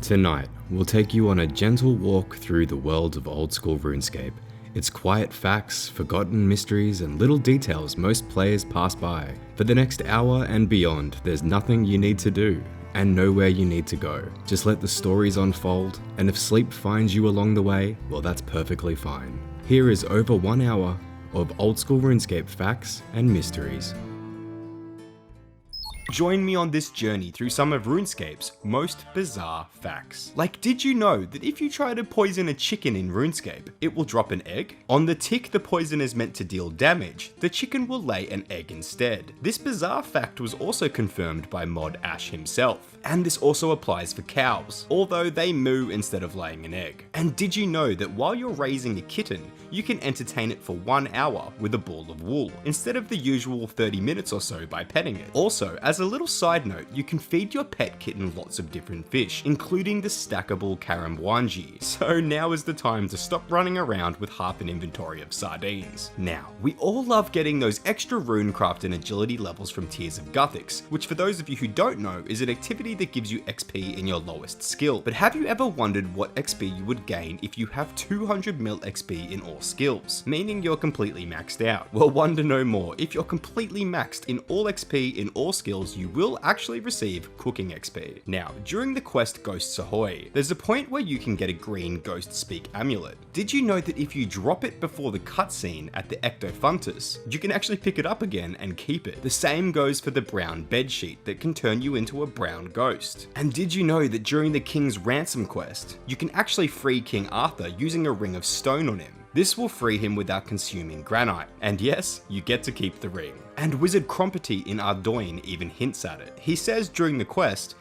Tonight, we'll take you on a gentle walk through the world of Old School RuneScape. Its quiet facts, forgotten mysteries, and little details most players pass by. For the next hour and beyond, there's nothing you need to do, and nowhere you need to go. Just let the stories unfold, and if sleep finds you along the way, well, that's perfectly fine. Here is over 1 hour of Old School RuneScape facts and mysteries. Join me on this journey through some of RuneScape's most bizarre facts. Like, did you know that if you try to poison a chicken in RuneScape, it will drop an egg? On the tick the poison is meant to deal damage, the chicken will lay an egg instead. This bizarre fact was also confirmed by Mod Ash himself. And this also applies for cows, although they moo instead of laying an egg. And did you know that while you're raising a kitten, you can entertain it for 1 hour with a ball of wool, instead of the usual 30 minutes or so by petting it? Also, as a little side note, you can feed your pet kitten lots of different fish, including the stackable Karambwanji. So now is the time to stop running around with half an inventory of sardines. Now, we all love getting those extra runecraft and agility levels from Tears of Guthix, which for those of you who don't know is an activity that gives you XP in your lowest skill. But have you ever wondered what XP you would gain if you have 200 mil XP in all skills, meaning you're completely maxed out? Well, wonder no more. If you're completely maxed in all XP in all skills, you will actually receive cooking XP. Now, during the quest Ghosts Ahoy, there's a point where you can get a green Ghost Speak amulet. Did you know that if you drop it before the cutscene at the Ectofuntus, you can actually pick it up again and keep it? The same goes for the brown bedsheet that can turn you into a brown ghost. And did you know that during the King's Ransom quest, you can actually free King Arthur using a ring of stone on him? This will free him without consuming granite, and yes, you get to keep the ring. And Wizard Crompety in Ardoin even hints at it. He says during the quest,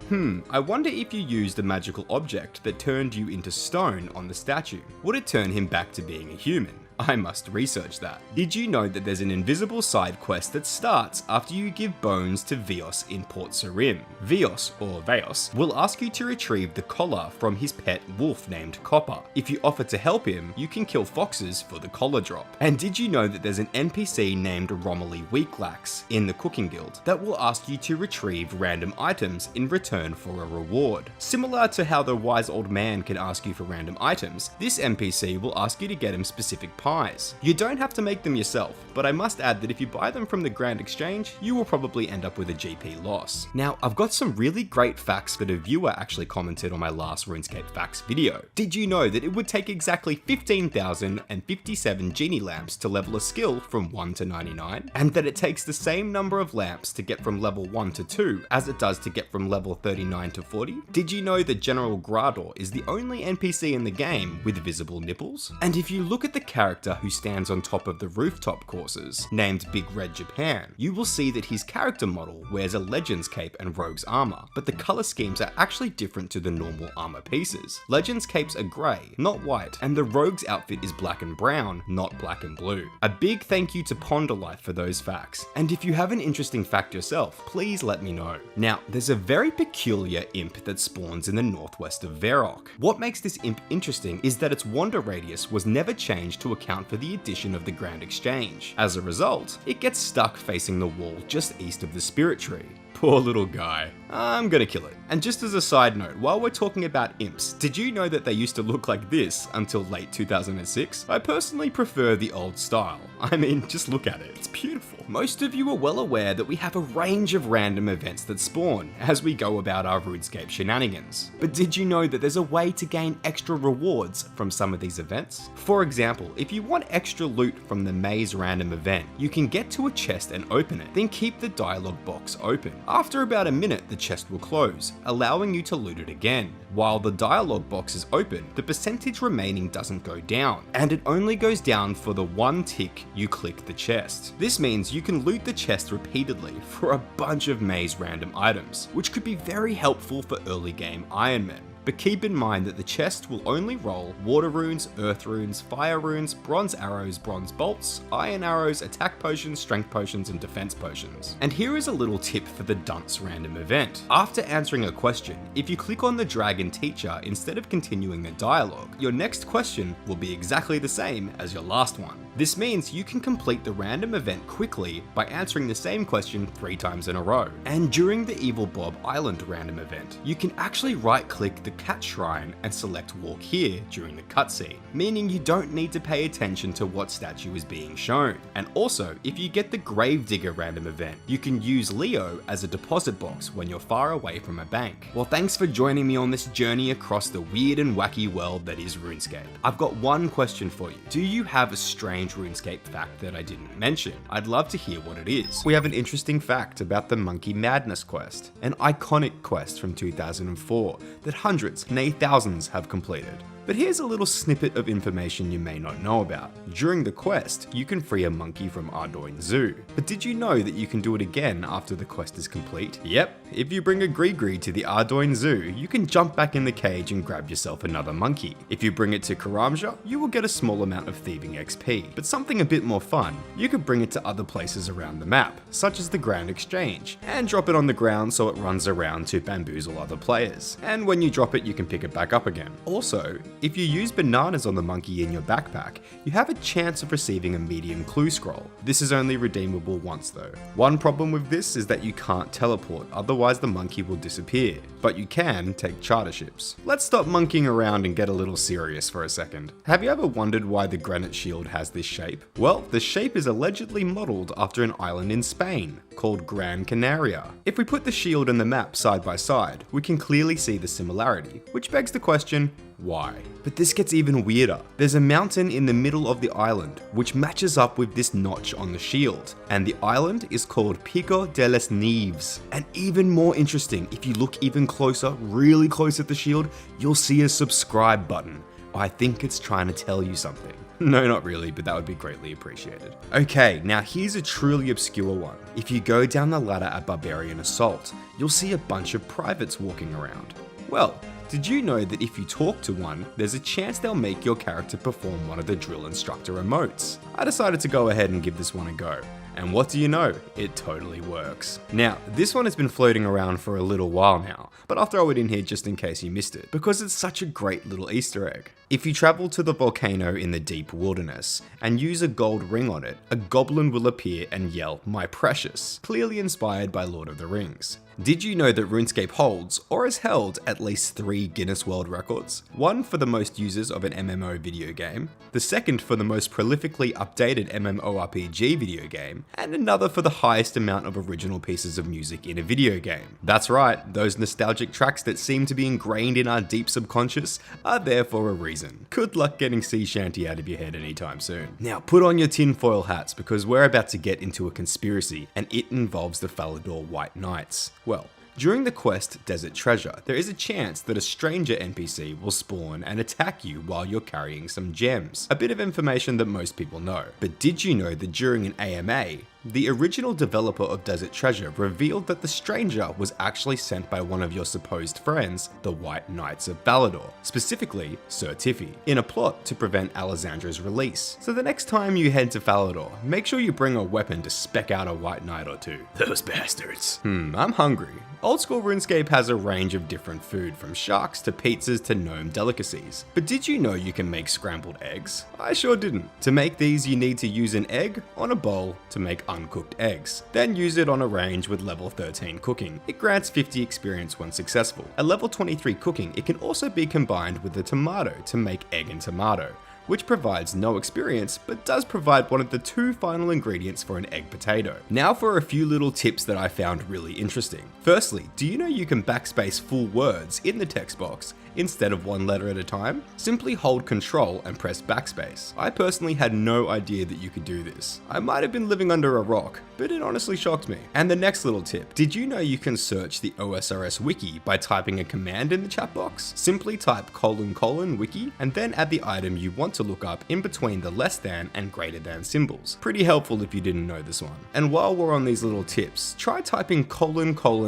I wonder if you used a magical object that turned you into stone on the statue, would it turn him back to being a human? I must research that. Did you know that there's an invisible side quest that starts after you give bones to Vios in Port Sarim? Vios, or Veos, will ask you to retrieve the collar from his pet wolf named Copper. If you offer to help him, you can kill foxes for the collar drop. And did you know that there's an NPC named Romilly Weaklax in the Cooking Guild that will ask you to retrieve random items in return for a reward? Similar to how the wise old man can ask you for random items, this NPC will ask you to get him specific pies. You don't have to make them yourself, but I must add that if you buy them from the Grand Exchange, you will probably end up with a GP loss. Now, I've got some really great facts that a viewer actually commented on my last RuneScape facts video. Did you know that it would take exactly 15,057 genie lamps to level a skill from 1 to 99? And that it takes the same number of lamps to get from level 1 to 2 as it does to get from level 39 to 40? Did you know that General Grador is the only NPC in the game with visible nipples? And if you look at the character who stands on top of the rooftop courses, named Big Red Japan, you will see that his character model wears a Legends cape and Rogue's armor, but the color schemes are actually different to the normal armor pieces. Legends capes are grey, not white, and the Rogue's outfit is black and brown, not black and blue. A big thank you to Ponderlife for those facts, and if you have an interesting fact yourself, please let me know. Now, there's a very peculiar imp that spawns in the northwest of Varrock. What makes this imp interesting is that its wander radius was never changed to account for the addition of the Grand Exchange. As a result, it gets stuck facing the wall just east of the Spirit Tree. Poor little guy. I'm gonna kill it. And just as a side note, while we're talking about imps, did you know that they used to look like this until late 2006? I personally prefer the old style. I mean, just look at it. It's beautiful. Most of you are well aware that we have a range of random events that spawn as we go about our RuneScape shenanigans. But did you know that there's a way to gain extra rewards from some of these events? For example, if you want extra loot from the Maze random event, you can get to a chest and open it, then keep the dialogue box open. After about a minute, the chest will close, allowing you to loot it again. While the dialogue box is open, the percentage remaining doesn't go down, and it only goes down for the 1 tick you click the chest. This means you can loot the chest repeatedly for a bunch of Maze random items, which could be very helpful for early game Ironmen. But keep in mind that the chest will only roll water runes, earth runes, fire runes, bronze arrows, bronze bolts, iron arrows, attack potions, strength potions, and defense potions. And here is a little tip for the dunce random event. After answering a question, if you click on the dragon teacher instead of continuing the dialogue, your next question will be exactly the same as your last one. This means you can complete the random event quickly by answering the same question 3 times in a row. And during the Evil Bob Island random event, you can actually right-click the cat shrine and select walk here during the cutscene, meaning you don't need to pay attention to what statue is being shown. And also, if you get the Gravedigger random event, you can use Leo as a deposit box when you're far away from a bank. Well, thanks for joining me on this journey across the weird and wacky world that is RuneScape. I've got one question for you. Do you have a strange RuneScape fact that I didn't mention? I'd love to hear what it is. We have an interesting fact about the Monkey Madness quest, an iconic quest from 2004 that hundreds, nay thousands have completed. But here's a little snippet of information you may not know about. During the quest, you can free a monkey from Ardoin Zoo. But did you know that you can do it again after the quest is complete? Yep, if you bring a Gree to the Ardoin Zoo, you can jump back in the cage and grab yourself another monkey. If you bring it to Karamja, you will get a small amount of thieving XP. But something a bit more fun, you could bring it to other places around the map, such as the Grand Exchange, and drop it on the ground so it runs around to bamboozle other players. And when you drop it, you can pick it back up again. Also, if you use bananas on the monkey in your backpack, you have a chance of receiving a medium clue scroll. This is only redeemable once though. One problem with this is that you can't teleport, otherwise the monkey will disappear, but you can take charter ships. Let's stop monkeying around and get a little serious for a second. Have you ever wondered why the granite shield has this shape? Well, the shape is allegedly modeled after an island in Spain called Gran Canaria. If we put the shield and the map side by side, we can clearly see the similarity, which begs the question, why? But this gets even weirder. There's a mountain in the middle of the island, which matches up with this notch on the shield, and the island is called Pico de las Nieves. And even more interesting, if you look even closer, really close at the shield, you'll see a subscribe button. I think it's trying to tell you something. No, not really, but that would be greatly appreciated. Okay, now here's a truly obscure one. If you go down the ladder at Barbarian Assault, you'll see a bunch of privates walking around. Well, did you know that if you talk to one, there's a chance they'll make your character perform one of the drill instructor emotes? I decided to go ahead and give this one a go. And what do you know? It totally works. Now, this one has been floating around for a little while now, but I'll throw it in here just in case you missed it, because it's such a great little Easter egg. If you travel to the volcano in the deep wilderness and use a gold ring on it, a goblin will appear and yell, "My precious," clearly inspired by Lord of the Rings. Did you know that RuneScape holds, or has held, at least 3 Guinness World Records? One for the most users of an MMO video game, the second for the most prolifically updated MMORPG video game, and another for the highest amount of original pieces of music in a video game. That's right, those nostalgic tracks that seem to be ingrained in our deep subconscious are there for a reason. Good luck getting Sea Shanty out of your head anytime soon. Now put on your tinfoil hats because we're about to get into a conspiracy, and it involves the Falador White Knights. Well, during the quest Desert Treasure, there is a chance that a stranger NPC will spawn and attack you while you're carrying some gems. A bit of information that most people know. But did you know that during an AMA, the original developer of Desert Treasure revealed that the stranger was actually sent by one of your supposed friends, the White Knights of Falador, specifically Sir Tiffy, in a plot to prevent Alessandra's release. So the next time you head to Falador, make sure you bring a weapon to spec out a White Knight or two. Those bastards. I'm hungry. Old School RuneScape has a range of different food, from sharks to pizzas to gnome delicacies. But did you know you can make scrambled eggs? I sure didn't. To make these, you need to use an egg on a bowl to make uncooked eggs. Then use it on a range with level 13 cooking. It grants 50 experience when successful. At level 23 cooking, it can also be combined with a tomato to make egg and tomato, which provides no experience, but does provide one of the 2 final ingredients for an egg potato. Now for a few little tips that I found really interesting. Firstly, do you know you can backspace full words in the text box instead of 1 letter at a time? Simply hold Control and press backspace. I personally had no idea that you could do this. I might have been living under a rock, but it honestly shocked me. And the next little tip, did you know you can search the OSRS wiki by typing a command in the chat box? Simply type :wiki and then add the item you want to look up in between the less than and greater than symbols. Pretty helpful if you didn't know this one. And while we're on these little tips, try typing :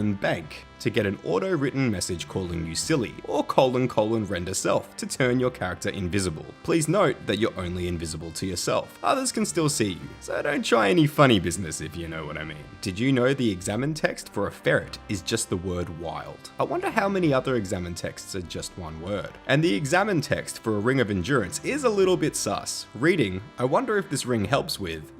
bank to get an auto-written message calling you silly, or : render self to turn your character invisible. Please note that you're only invisible to yourself. Others can still see you, so don't try any funny business if you know what I mean. Did you know the examine text for a ferret is just the word wild? I wonder how many other examine texts are just one word. And the examine text for a ring of endurance is a little bit sus. Reading, I wonder if this ring helps with ...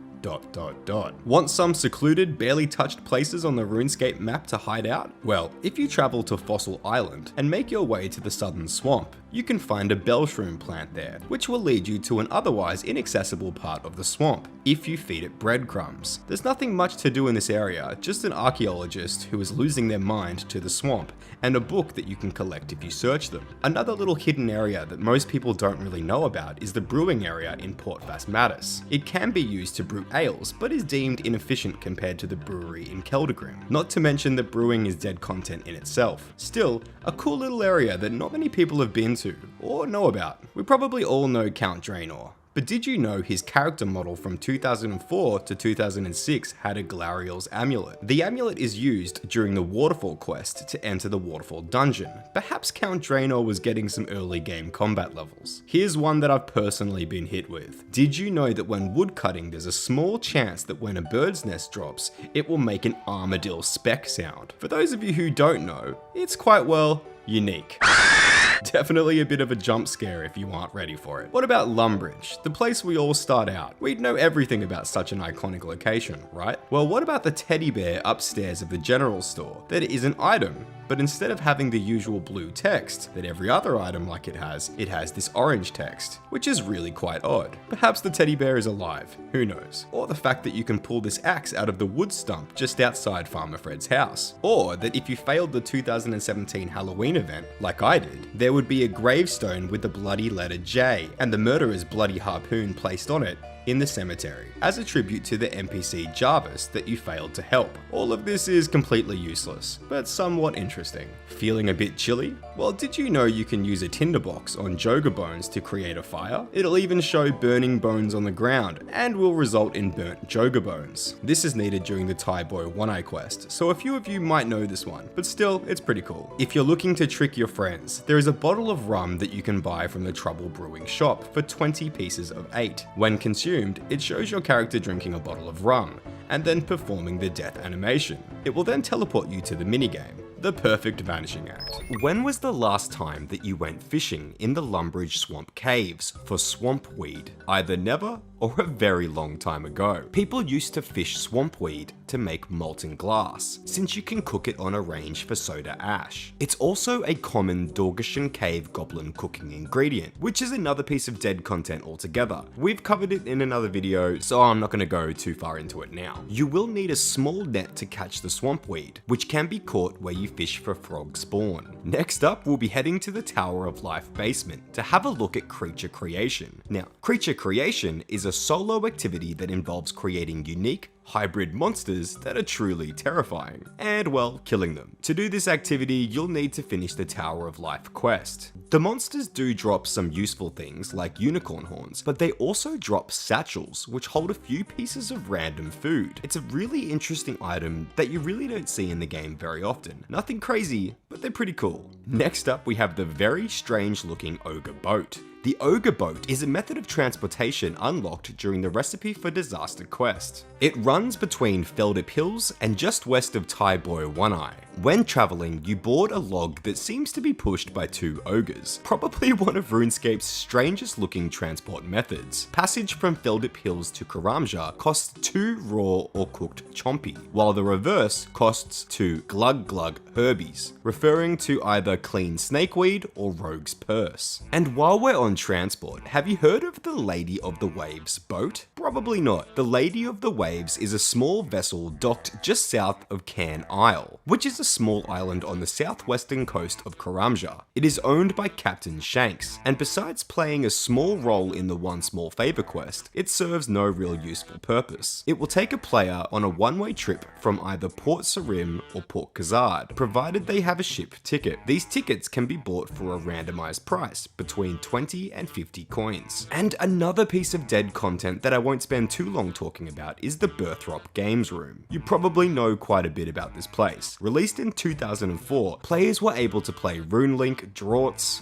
Want some secluded, barely touched places on the RuneScape map to hide out? Well, if you travel to Fossil Island and make your way to the southern swamp, you can find a bellshroom plant there, which will lead you to an otherwise inaccessible part of the swamp, if you feed it breadcrumbs. There's nothing much to do in this area, just an archaeologist who is losing their mind to the swamp, and a book that you can collect if you search them. Another little hidden area that most people don't really know about is the brewing area in Port Phasmatis. It can be used to brew ales, but is deemed inefficient compared to the brewery in Keldagrim. Not to mention that brewing is dead content in itself. Still, a cool little area that not many people have been to, or know about. We probably all know Count Draenor. But did you know his character model from 2004 to 2006 had a Glariel's amulet? The amulet is used during the Waterfall quest to enter the Waterfall dungeon. Perhaps Count Draenor was getting some early game combat levels. Here's one that I've personally been hit with. Did you know that when woodcutting there's a small chance that when a bird's nest drops, it will make an armadillo speck sound? For those of you who don't know, it's quite, well, unique. Definitely a bit of a jump scare if you aren't ready for it. What about Lumbridge, the place we all start out? We'd know everything about such an iconic location, right? Well, what about the teddy bear upstairs of the general store that is an item, but instead of having the usual blue text that every other item like it has this orange text, which is really quite odd. Perhaps the teddy bear is alive, who knows? Or the fact that you can pull this axe out of the wood stump just outside Farmer Fred's house. Or that if you failed the 2017 Halloween event, like I did, there would be a gravestone with the bloody letter J and the murderer's bloody harpoon placed on it in the cemetery, as a tribute to the NPC Jarvis that you failed to help. All of this is completely useless, but somewhat interesting. Feeling a bit chilly? Well, did you know you can use a tinderbox on Joga bones to create a fire? It'll even show burning bones on the ground, and will result in burnt Joga bones. This is needed during the Taiboy One-Eye quest, so a few of you might know this one, but still, it's pretty cool. If you're looking to trick your friends, there is a bottle of rum that you can buy from the Trouble Brewing shop for 20 pieces of 8. When consumed, it shows your character drinking a bottle of rum, and then performing the death animation. It will then teleport you to the minigame, the perfect vanishing act. When was the last time that you went fishing in the Lumbridge Swamp Caves for swamp weed? Either never or a very long time ago. People used to fish swamp weed to make molten glass, since you can cook it on a range for soda ash. It's also a common Dorgeshan Cave goblin cooking ingredient, which is another piece of dead content altogether. We've covered it in another video, so I'm not going to go too far into it now. You will need a small net to catch the swamp weed, which can be caught where you fish for frog spawn. Next up, we'll be heading to the Tower of Life basement to have a look at creature creation. Now, creature creation is a solo activity that involves creating unique, hybrid monsters that are truly terrifying, and well, killing them. To do this activity, you'll need to finish the Tower of Life quest. The monsters do drop some useful things like unicorn horns, but they also drop satchels, which hold a few pieces of random food. It's a really interesting item that you really don't see in the game very often. Nothing crazy, but they're pretty cool. Next up, we have the very strange looking ogre boat. The ogre boat is a method of transportation unlocked during the Recipe for Disaster quest. It runs between Feldip Hills and just west of Taiboy One-Eye. When traveling, you board a log that seems to be pushed by two ogres, probably one of RuneScape's strangest looking transport methods. Passage from Feldip Hills to Karamja costs 2 raw or cooked chompy, while the reverse costs 2 glug glug herbies, referring to either clean snakeweed or rogue's purse. And while we're on transport, have you heard of the Lady of the Waves boat? Probably not. The Lady of the Waves is a small vessel docked just south of Cairn Isle, which is a small island on the southwestern coast of Karamja. It is owned by Captain Shanks, and besides playing a small role in the One Small Favor quest, it serves no real useful purpose. It will take a player on a one-way trip from either Port Sarim or Port Khazard, provided they have a ship ticket. These tickets can be bought for a randomized price between 20 and 50 coins. And another piece of dead content that I won't spend too long talking about is the Birthrop Games Room. You probably know quite a bit about this place. Released in 2004, players were able to play RuneLink, Droughts,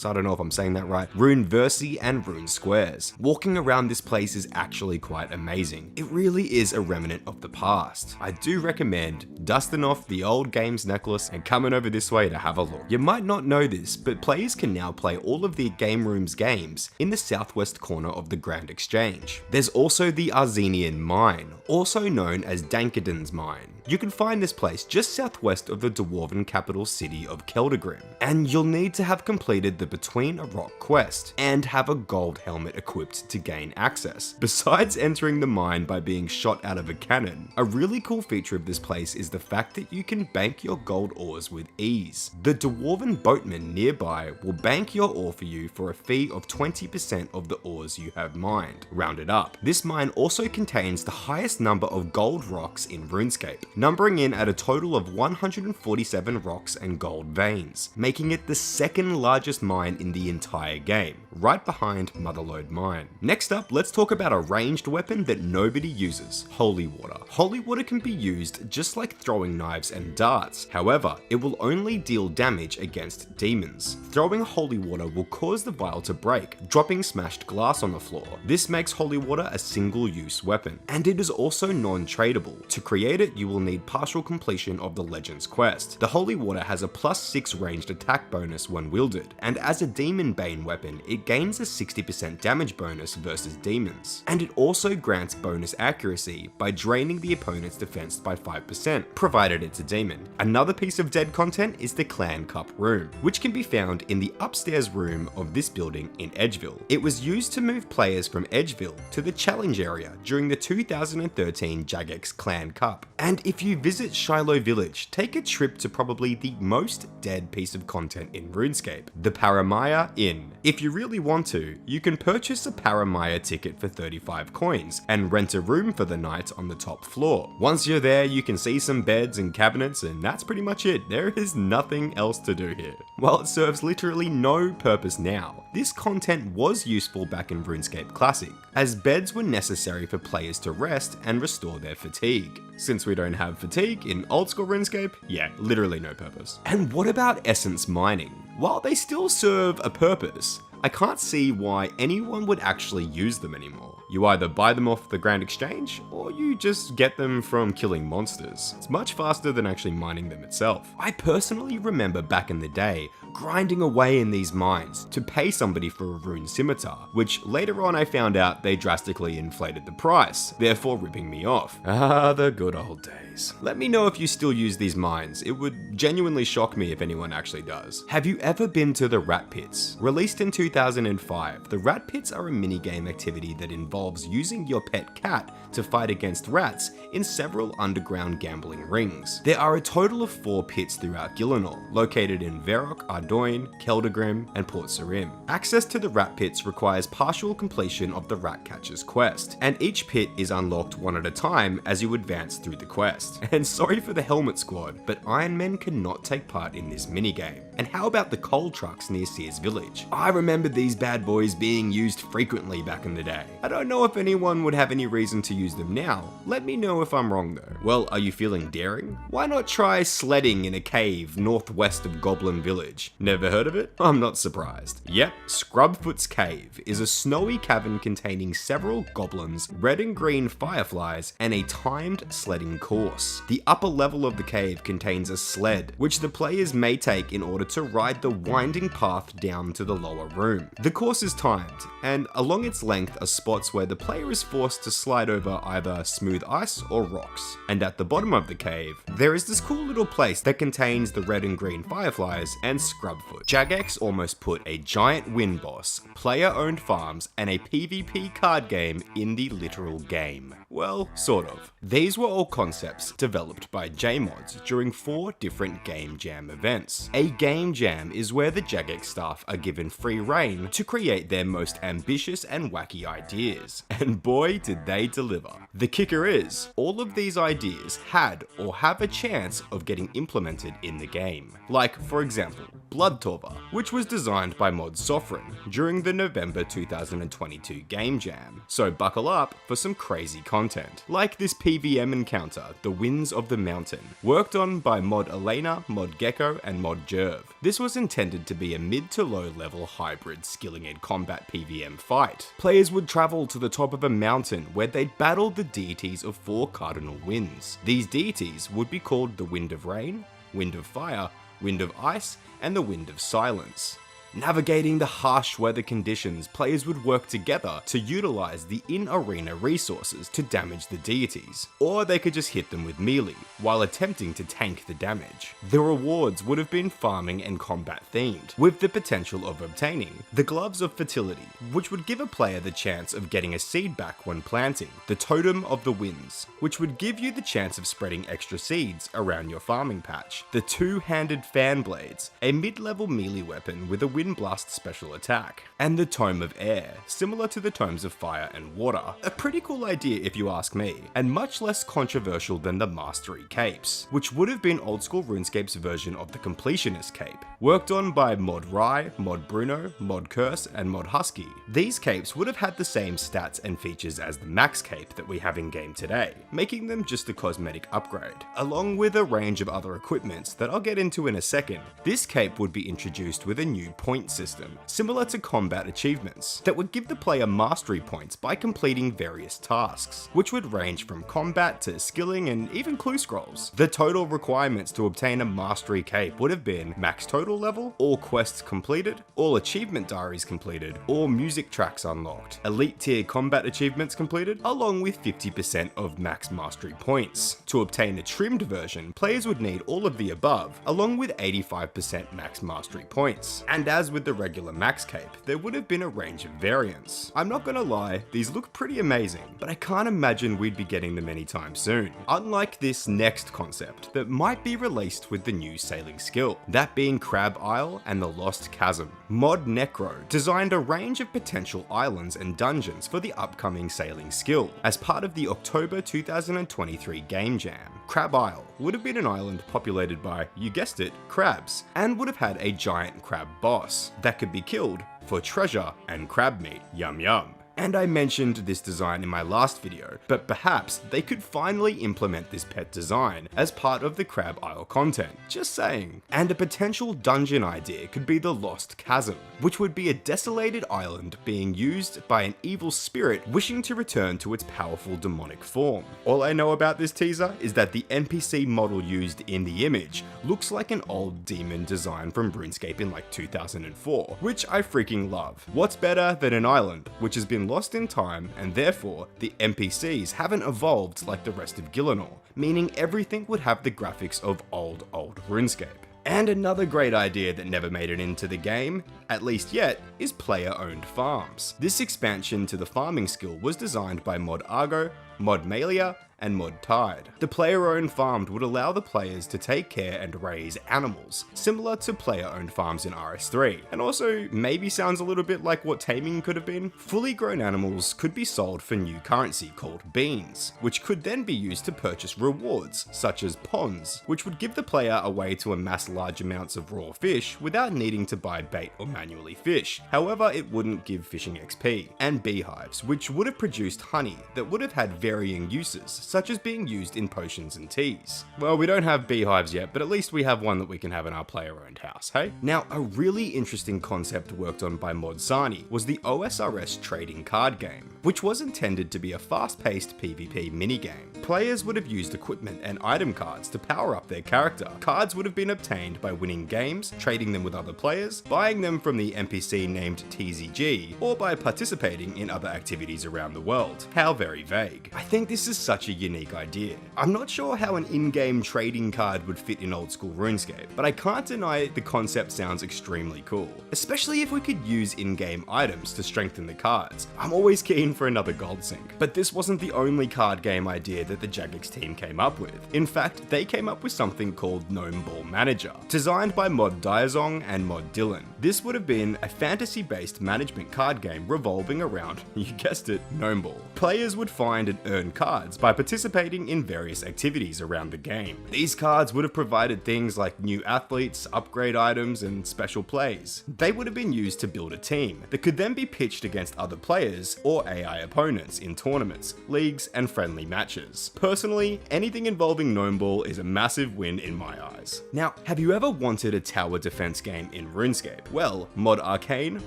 I don't know if I'm saying that right, Runeversi, and Rune Squares. Walking around this place is actually quite amazing. It really is a remnant of the past. I do recommend dusting off the old games necklace and coming over this way to have a look. You might not know this, but players can now play all of the Game Room's games in the southwest corner of the Grand Exchange. There's also the Arzenian Mine, also known as Dankaden's Mine. You can find this place just southwest of the dwarven capital city of Keldagrim, and you'll need to have completed the Between a Rock quest and have a gold helmet equipped to gain access. Besides entering the mine by being shot out of a cannon, a really cool feature of this place is the fact that you can bank your gold ores with ease. The dwarven boatman nearby will bank your ore for you for a fee of 20% of the ores you have mined, rounded up. This mine also contains the highest number of gold rocks in RuneScape, numbering in at a total of 147 rocks and gold veins, making it the second largest mine in the entire game, right behind Motherlode Mine. Next up, let's talk about a ranged weapon that nobody uses, Holy Water. Holy Water can be used just like throwing knives and darts, however, it will only deal damage against demons. Throwing Holy Water will cause the vial to break, dropping smashed glass on the floor. This makes Holy Water a single-use weapon, and it is also non-tradable. To create it, you will need partial completion of the Legends quest. The Holy Water has a +6 ranged attack bonus when wielded, and as a Demon Bane weapon, it gains a 60% damage bonus versus demons. And it also grants bonus accuracy by draining the opponent's defense by 5%, provided it's a demon. Another piece of dead content is the Clan Cup room, which can be found in the upstairs room of this building in Edgeville. It was used to move players from Edgeville to the challenge area during the 2013 Jagex Clan Cup. And if you visit Shiloh Village, take a trip to probably the most dead piece of content in RuneScape, the Paramaya Inn. If you really want to, you can purchase a Paramaya ticket for 35 coins and rent a room for the night on the top floor. Once you're there, you can see some beds and cabinets, and that's pretty much it. There is nothing else to do here. While it serves literally no purpose now, this content was useful back in RuneScape Classic, as beds were necessary for players to rest and restore their fatigue. Since we don't have fatigue in Old School RuneScape, yeah, literally no purpose. And what about essence mining? While they still serve a purpose, I can't see why anyone would actually use them anymore. You either buy them off the Grand Exchange, or you just get them from killing monsters. It's much faster than actually mining them itself. I personally remember back in the day, grinding away in these mines to pay somebody for a rune scimitar, which later on I found out they drastically inflated the price, therefore ripping me off. Ah, the good old days. Let me know if you still use these mines. It would genuinely shock me if anyone actually does. Have you ever been to the Rat Pits? Released in 2005, the Rat Pits are a minigame activity that involves using your pet cat to fight against rats in several underground gambling rings. There are a total of 4 pits throughout Gillinor, located in Verok, Ardoyne, Keldagrim, and Port Sarim. Access to the Rat Pits requires partial completion of the Rat Catcher's quest, and each pit is unlocked one at a time as you advance through the quest. And sorry for the Helmet Squad, but Iron Men cannot take part in this minigame. And how about the coal trucks near Sears Village? I remember these bad boys being used frequently back in the day. I don't know if anyone would have any reason to use them now. Let me know if I'm wrong though. Well, are you feeling daring? Why not try sledding in a cave northwest of Goblin Village? Never heard of it? I'm not surprised. Yep, Scrubfoot's Cave is a snowy cavern containing several goblins, red and green fireflies, and a timed sledding course. The upper level of the cave contains a sled, which the players may take in order to ride the winding path down to the lower room. The course is timed, and along its length are spots where the player is forced to slide over either smooth ice or rocks. And at the bottom of the cave, there is this cool little place that contains the red and green fireflies and Scrubfoot. Jagex almost put a giant wind boss, player-owned farms, and a PvP card game in the literal game. Well, sort of. These were all concepts developed by JMods during 4 different Game Jam events. A game Game Jam is where the Jagex staff are given free rein to create their most ambitious and wacky ideas. And boy, did they deliver. The kicker is, all of these ideas had or have a chance of getting implemented in the game. Like, for example, Blood Torva, which was designed by mod Sovereign during the November 2022 Game Jam. So buckle up for some crazy content, like this PVM encounter, the Winds of the Mountain, worked on by mod Elena, mod Gecko, and mod Jerv. This was intended to be a mid to low level hybrid skilling and combat PVM fight. Players would travel to the top of a mountain where they'd battle the deities of 4 cardinal winds. These deities would be called the Wind of Rain, Wind of Fire, Wind of Ice, and the Wind of Silence. Navigating the harsh weather conditions, players would work together to utilize the in-arena resources to damage the deities, or they could just hit them with melee, while attempting to tank the damage. The rewards would have been farming and combat themed, with the potential of obtaining the Gloves of Fertility, which would give a player the chance of getting a seed back when planting, the Totem of the Winds, which would give you the chance of spreading extra seeds around your farming patch, the Two-Handed Fan Blades, a mid-level melee weapon with a Wind Blast special attack, and the Tome of Air, similar to the Tomes of Fire and Water. A pretty cool idea if you ask me, and much less controversial than the Mastery Capes, which would have been Old School RuneScape's version of the Completionist Cape, worked on by mod Rye, mod Bruno, mod Curse, and mod Husky. These capes would have had the same stats and features as the Max Cape that we have in game today, making them just a cosmetic upgrade, along with a range of other equipments that I'll get into in a second. This cape would be introduced with a new point system, similar to combat achievements, that would give the player mastery points by completing various tasks, which would range from combat to skilling and even clue scrolls. The total requirements to obtain a mastery cape would have been max total level, all quests completed, all achievement diaries completed, all music tracks unlocked, elite tier combat achievements completed, along with 50% of max mastery points. To obtain a trimmed version, players would need all of the above, along with 85% max mastery points. And as with the regular max cape, there would have been a range of variants. I'm not gonna lie, these look pretty amazing, but I can't imagine we'd be getting them anytime soon. Unlike this next concept that might be released with the new sailing skill, that being Crab Isle and the Lost Chasm. Mod Necro designed a range of potential islands and dungeons for the upcoming sailing skill as part of the October 2023 Game Jam. Crab Isle would have been an island populated by, you guessed it, crabs, and would have had a giant crab boss that could be killed for treasure and crab meat. Yum yum. And I mentioned this design in my last video, but perhaps they could finally implement this pet design as part of the Crab Isle content, just saying. And a potential dungeon idea could be the Lost Chasm, which would be a desolated island being used by an evil spirit wishing to return to its powerful demonic form. All I know about this teaser is that the NPC model used in the image looks like an old demon design from RuneScape in like 2004, which I freaking love. What's better than an island which has been lost in time, and therefore the NPCs haven't evolved like the rest of Gielinor, meaning everything would have the graphics of old RuneScape. And another great idea that never made it into the game, at least yet, is player-owned farms. This expansion to the farming skill was designed by mod Argo, mod Malia, and mod Tide. The player-owned farm would allow the players to take care and raise animals, similar to player-owned farms in RS3, and also maybe sounds a little bit like what taming could have been. Fully grown animals could be sold for new currency called beans, which could then be used to purchase rewards, such as ponds, which would give the player a way to amass large amounts of raw fish without needing to buy bait or manually fish. However, it wouldn't give fishing XP, and beehives, which would have produced honey that would have had varying uses, such as being used in potions and teas. Well, we don't have beehives yet, but at least we have one that we can have in our player-owned house, hey? Now, a really interesting concept worked on by mod Sani was the OSRS trading card game, which was intended to be a fast-paced PvP minigame. Players would have used equipment and item cards to power up their character. Cards would have been obtained by winning games, trading them with other players, buying them from the NPC named TZG, or by participating in other activities around the world. How very vague. I think this is such a unique idea. I'm not sure how an in-game trading card would fit in Old School RuneScape, but I can't deny the concept sounds extremely cool, especially if we could use in-game items to strengthen the cards. I'm always keen for another gold sink. But this wasn't the only card game idea that the Jagex team came up with. In fact, they came up with something called Gnome Ball Manager, designed by Mod Diazong and Mod Dylan. This would have been a fantasy-based management card game revolving around, you guessed it, Gnome Ball. Players would find and earn cards by participating in various activities around the game. These cards would have provided things like new athletes, upgrade items, and special plays. They would have been used to build a team that could then be pitched against other players or AI opponents in tournaments, leagues, and friendly matches. Personally, anything involving Gnome Ball is a massive win in my eyes. Now, have you ever wanted a tower defense game in RuneScape? Well, Mod Arcane,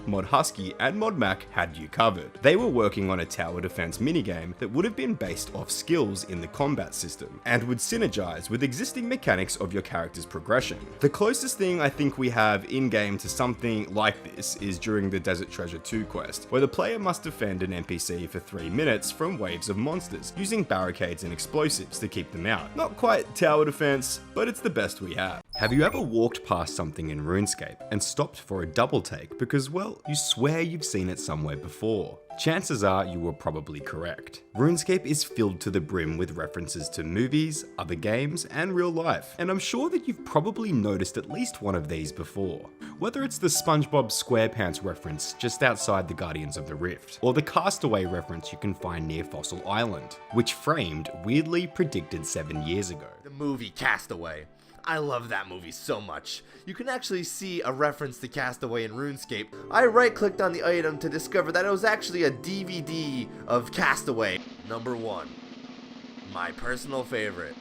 Mod Husky, and Mod Mac had you covered. They were working on a tower defense minigame that would have been based off skills in the combat system, and would synergize with existing mechanics of your character's progression. The closest thing I think we have in-game to something like this is during the Desert Treasure 2 quest, where the player must defend an NPC for 3 minutes from waves of monsters, using barricades and explosives to keep them out. Not quite tower defense, but it's the best we have. Have you ever walked past something in RuneScape and stopped for a double take because, well, you swear you've seen it somewhere before? Chances are you were probably correct. RuneScape is filled to the brim with references to movies, other games, and real life, and I'm sure that you've probably noticed at least one of these before. Whether it's the SpongeBob SquarePants reference just outside the Guardians of the Rift, or the Castaway reference you can find near Fossil Island, which Framed weirdly predicted 7 years ago. The movie Castaway. I love that movie so much. You can actually see a reference to Castaway in RuneScape. I right-clicked on the item to discover that it was actually a DVD of Castaway. Number 1. My personal favorite.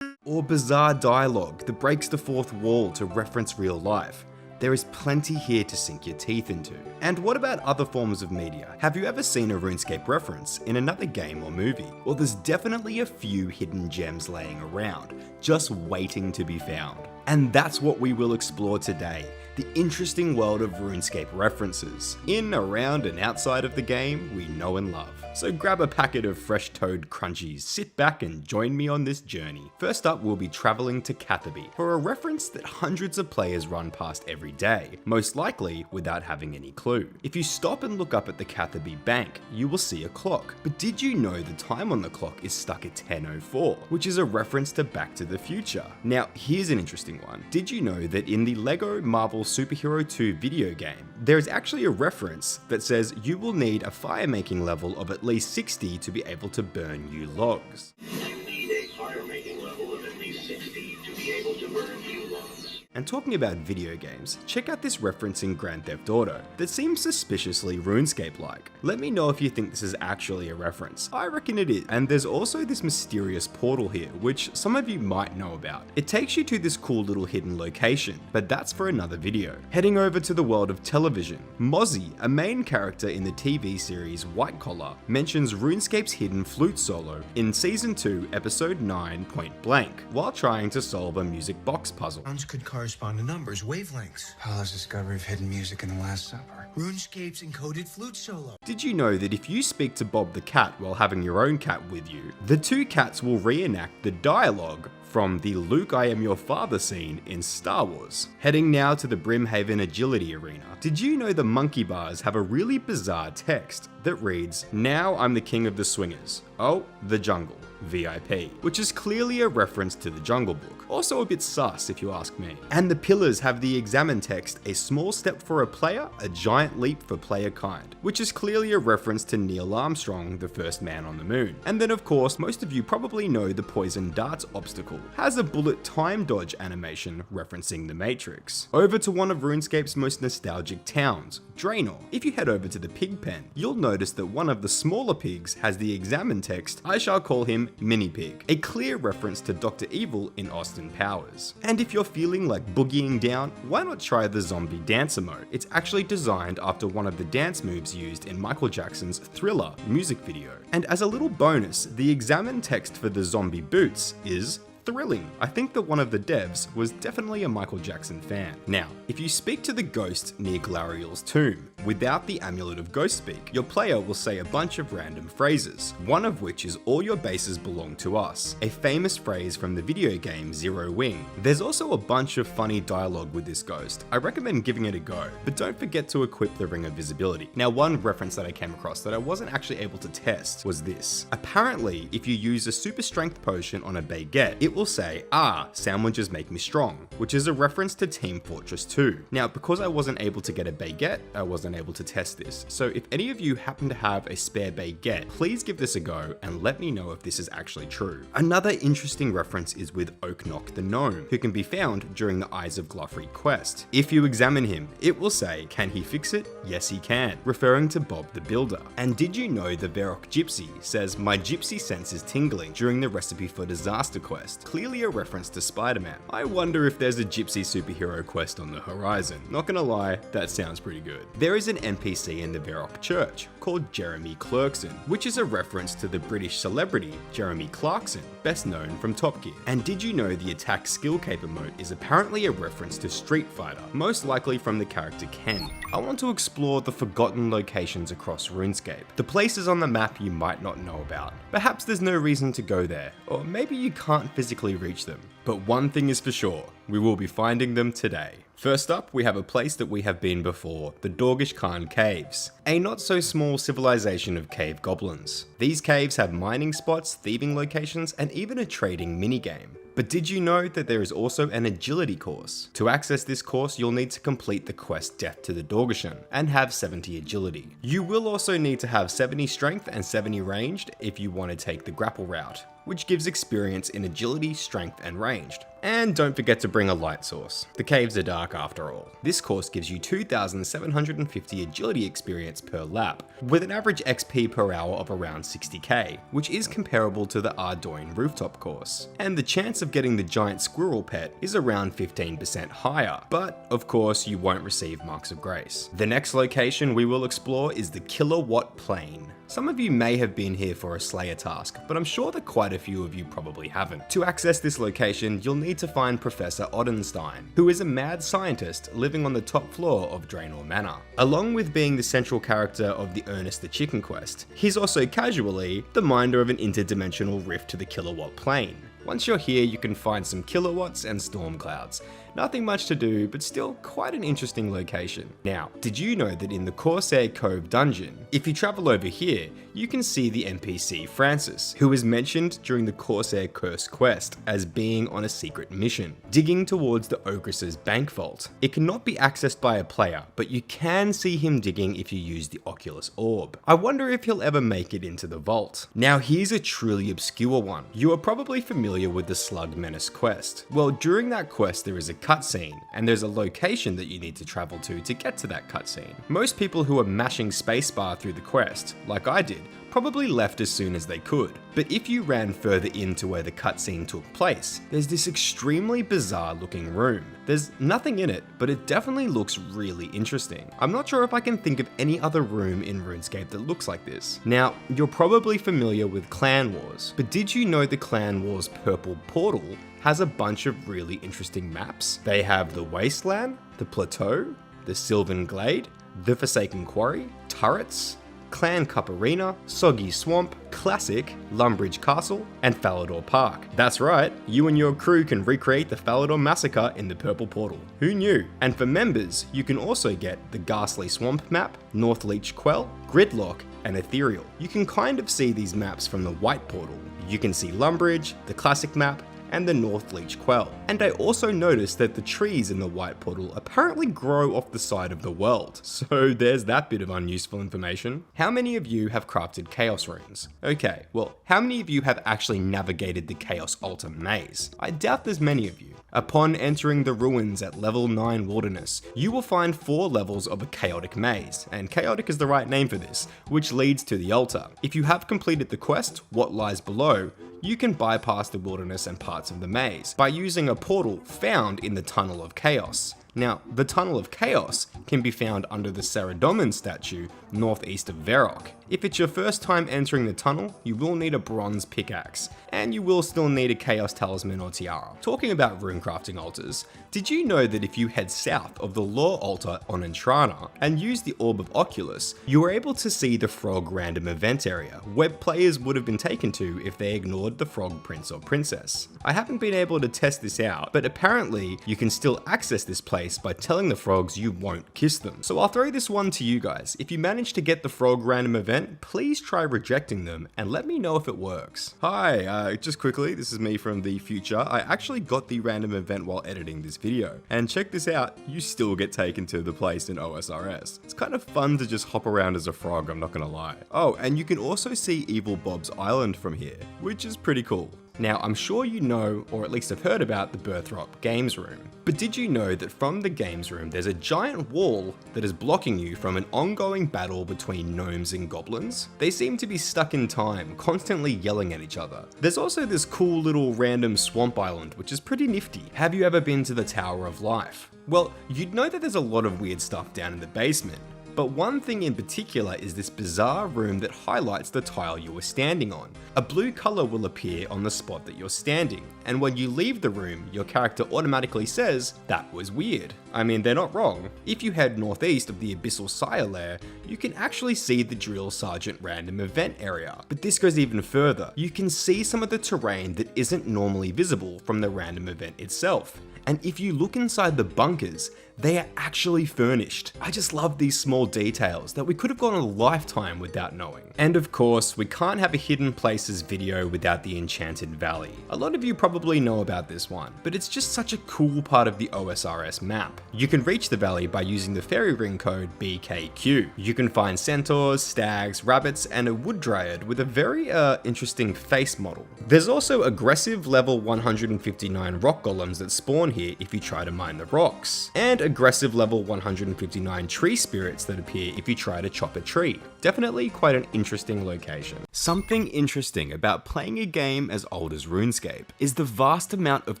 Or bizarre dialogue that breaks the fourth wall to reference real life. There is plenty here to sink your teeth into. And what about other forms of media? Have you ever seen a RuneScape reference in another game or movie? Well, there's definitely a few hidden gems laying around, just waiting to be found. And that's what we will explore today. The interesting world of RuneScape references, in, around, and outside of the game we know and love. So grab a packet of fresh toad crunchies, sit back and join me on this journey. First up, we'll be traveling to Catherby for a reference that hundreds of players run past every day, most likely without having any clue. If you stop and look up at the Catherby Bank, you will see a clock. But did you know the time on the clock is stuck at 10:04, which is a reference to Back to the Future? Now, here's an interesting one. Did you know that in the LEGO Marvel Superhero 2 video game, there is actually a reference that says you will need a fire making level of at least 60 to be able to burn new logs? You need a fire making level of at least 60 to be able to burn new logs. And talking about video games, check out this reference in Grand Theft Auto that seems suspiciously RuneScape-like. Let me know if you think this is actually a reference. I reckon it is. And there's also this mysterious portal here, which some of you might know about. It takes you to this cool little hidden location, but that's for another video. Heading over to the world of television, Mozzie, a main character in the TV series White Collar, mentions RuneScape's hidden flute solo in Season 2, Episode 9, Point Blank, while trying to solve a music box puzzle. Sounds could correspond to numbers, wavelengths. Paula's discovery of hidden music in The Last Supper. RuneScape's encoded flute solo. Did you know that if you speak to Bob the cat while having your own cat with you, the two cats will reenact the dialogue from the Luke I Am Your Father scene in Star Wars? Heading now to the Brimhaven Agility Arena. Did you know the monkey bars have a really bizarre text that reads, "Now I'm the king of the swingers. Oh, the jungle. VIP," which is clearly a reference to the Jungle Book. Also a bit sus if you ask me. And the pillars have the examine text, "A small step for a player, a giant leap for player kind," which is clearly a reference to Neil Armstrong, the first man on the moon. And then of course, most of you probably know the poison darts obstacle has a bullet time dodge animation referencing the Matrix. Over to one of RuneScape's most nostalgic towns, Draenor. If you head over to the pig pen, you'll notice that one of the smaller pigs has the examine text, "I shall call him Mini Pig," a clear reference to Dr. Evil in Austin Powers. And if you're feeling like boogieing down, why not try the zombie dancer mode? It's actually designed after one of the dance moves used in Michael Jackson's Thriller music video. And as a little bonus, the examine text for the zombie boots is thrilling. I think that one of the devs was definitely a Michael Jackson fan. Now, if you speak to the ghost near Glariel's tomb, Without the Amulet of Ghost Speak, your player will say a bunch of random phrases, one of which is "all your bases belong to us," a famous phrase from the video game Zero Wing. There's also a bunch of funny dialogue with this ghost. I recommend giving it a go, but don't forget to equip the Ring of Visibility. Now, one reference that I came across that I wasn't actually able to test was this. Apparently, if you use a super strength potion on a baguette, it will say, "Ah, sandwiches make me strong," which is a reference to Team Fortress 2. Now, because I wasn't able to get a baguette, I wasn't able to test this. So if any of you happen to have a spare baguette, please give this a go and let me know if this is actually true. Another interesting reference is with Oaknock the Gnome, who can be found during the Eyes of Glofrey quest. If you examine him, it will say, "Can he fix it? Yes, he can," referring to Bob the Builder. And did you know the Verok Gypsy says, "My gypsy sense is tingling" during the Recipe for Disaster quest, clearly a reference to Spider-Man. I wonder if there's a gypsy superhero quest on the horizon. Not gonna lie, that sounds pretty good. There is an NPC in the Verok Church called Jeremy Clarkson, which is a reference to the British celebrity Jeremy Clarkson, best known from Top Gear. And did you know the attack skill cape emote is apparently a reference to Street Fighter, most likely from the character Ken. I want to explore the forgotten locations across RuneScape, the places on the map you might not know about. Perhaps there's no reason to go there, or maybe you can't physically reach them. But one thing is for sure, we will be finding them today. First up, we have a place that we have been before, the Dorgish Khan Caves, a not so small civilization of cave goblins. These caves have mining spots, thieving locations, and even a trading minigame. But did you know that there is also an agility course? To access this course, you'll need to complete the quest Death to the Dorgishan and have 70 agility. You will also need to have 70 strength and 70 ranged if you want to take the grapple route, which gives experience in agility, strength, and ranged. And don't forget to bring a light source. The caves are dark after all. This course gives you 2,750 agility experience per lap, with an average XP per hour of around 60k, which is comparable to the Ardoin rooftop course. And the chance of getting the giant squirrel pet is around 15% higher, but of course you won't receive marks of grace. The next location we will explore is the Kilowatt Plain. Some of you may have been here for a Slayer task, but I'm sure that quite a few of you probably haven't. To access this location, you'll need to find Professor Oddenstein, who is a mad scientist living on the top floor of Draenor Manor. Along with being the central character of the Ernest the Chicken quest, he's also casually the minder of an interdimensional rift to the Kilowatt Plain. Once you're here, you can find some kilowatts and storm clouds. Nothing much to do, but still quite an interesting location. Now, did you know that in the Corsair Cove dungeon, if you travel over here, you can see the NPC Francis, who is mentioned during the Corsair Curse quest as being on a secret mission, digging towards the Ogress's bank vault. It cannot be accessed by a player, but you can see him digging if you use the Oculus Orb. I wonder if he'll ever make it into the vault. Now here's a truly obscure one. You are probably familiar with the Slug Menace quest. Well, during that quest there is a cutscene, and there's a location that you need to travel to get to that cutscene. Most people who are mashing spacebar through the quest, like I did, probably left as soon as they could. But if you ran further into where the cutscene took place, there's this extremely bizarre looking room. There's nothing in it, but it definitely looks really interesting. I'm not sure if I can think of any other room in RuneScape that looks like this. Now, you're probably familiar with Clan Wars, but did you know the Clan Wars Purple Portal has a bunch of really interesting maps? They have the Wasteland, the Plateau, the Sylvan Glade, the Forsaken Quarry, Turrets, Clan Cup Arena, Soggy Swamp, Classic, Lumbridge Castle, and Falador Park. That's right, you and your crew can recreate the Falador Massacre in the Purple Portal. Who knew? And for members, you can also get the Ghastly Swamp map, North Leech Quell, Gridlock, and Ethereal. You can kind of see these maps from the White Portal. You can see Lumbridge, the Classic map, and the North Leech Quell. And I also noticed that the trees in the White Portal apparently grow off the side of the world. So there's that bit of unuseful information. How many of you have crafted Chaos Runes? Okay, well, how many of you have actually navigated the Chaos Altar Maze? I doubt there's many of you. Upon entering the ruins at level 9 Wilderness, you will find 4 levels of a chaotic maze, and chaotic is the right name for this, which leads to the altar. If you have completed the quest, What Lies Below, you can bypass the wilderness and parts of the maze by using a portal found in the Tunnel of Chaos. Now, the Tunnel of Chaos can be found under the Saradomin statue northeast of Verok. If it's your first time entering the tunnel, you will need a bronze pickaxe, and you will still need a Chaos Talisman or Tiara. Talking about runecrafting altars, Did you know that if you head south of the Lore Altar on Entrana and use the Orb of Oculus, you were able to see the Frog random event area, where players would have been taken to if they ignored the Frog Prince or Princess? I haven't been able to test this out, but apparently you can still access this place by telling the frogs you won't kiss them. So I'll throw this one to you guys. If you manage to get the Frog random event, please try rejecting them and let me know if it works. Hi, just quickly, this is me from the future. I actually got the random event while editing this video. And check this out, you still get taken to the place in OSRS. It's kind of fun to just hop around as a frog, I'm not gonna lie. Oh, and you can also see Evil Bob's Island from here, which is pretty cool. Now, I'm sure you know, or at least have heard about the Birthrop Games Room. But did you know that from the Games Room, there's a giant wall that is blocking you from an ongoing battle between gnomes and goblins? They seem to be stuck in time, constantly yelling at each other. There's also this cool little random swamp island, which is pretty nifty. Have you ever been to the Tower of Life? Well, you'd know that there's a lot of weird stuff down in the basement. But one thing in particular is this bizarre room that highlights the tile you were standing on. A blue color will appear on the spot that you're standing, and when you leave the room, your character automatically says, "That was weird." I mean, they're not wrong. If you head northeast of the Abyssal Sire lair, you can actually see the Drill Sergeant random event area. But this goes even further. You can see some of the terrain that isn't normally visible from the random event itself. And if you look inside the bunkers, they are actually furnished. I just love these small details that we could have gone a lifetime without knowing. And of course, we can't have a Hidden Places video without the Enchanted Valley. A lot of you probably know about this one, but it's just such a cool part of the OSRS map. You can reach the valley by using the fairy ring code BKQ. You can find centaurs, stags, rabbits, and a wood dryad with a very interesting face model. There's also aggressive level 159 rock golems that spawn here if you try to mine the rocks, and aggressive level 159 tree spirits that appear if you try to chop a tree. Definitely quite an interesting location. Something interesting about playing a game as old as RuneScape is the vast amount of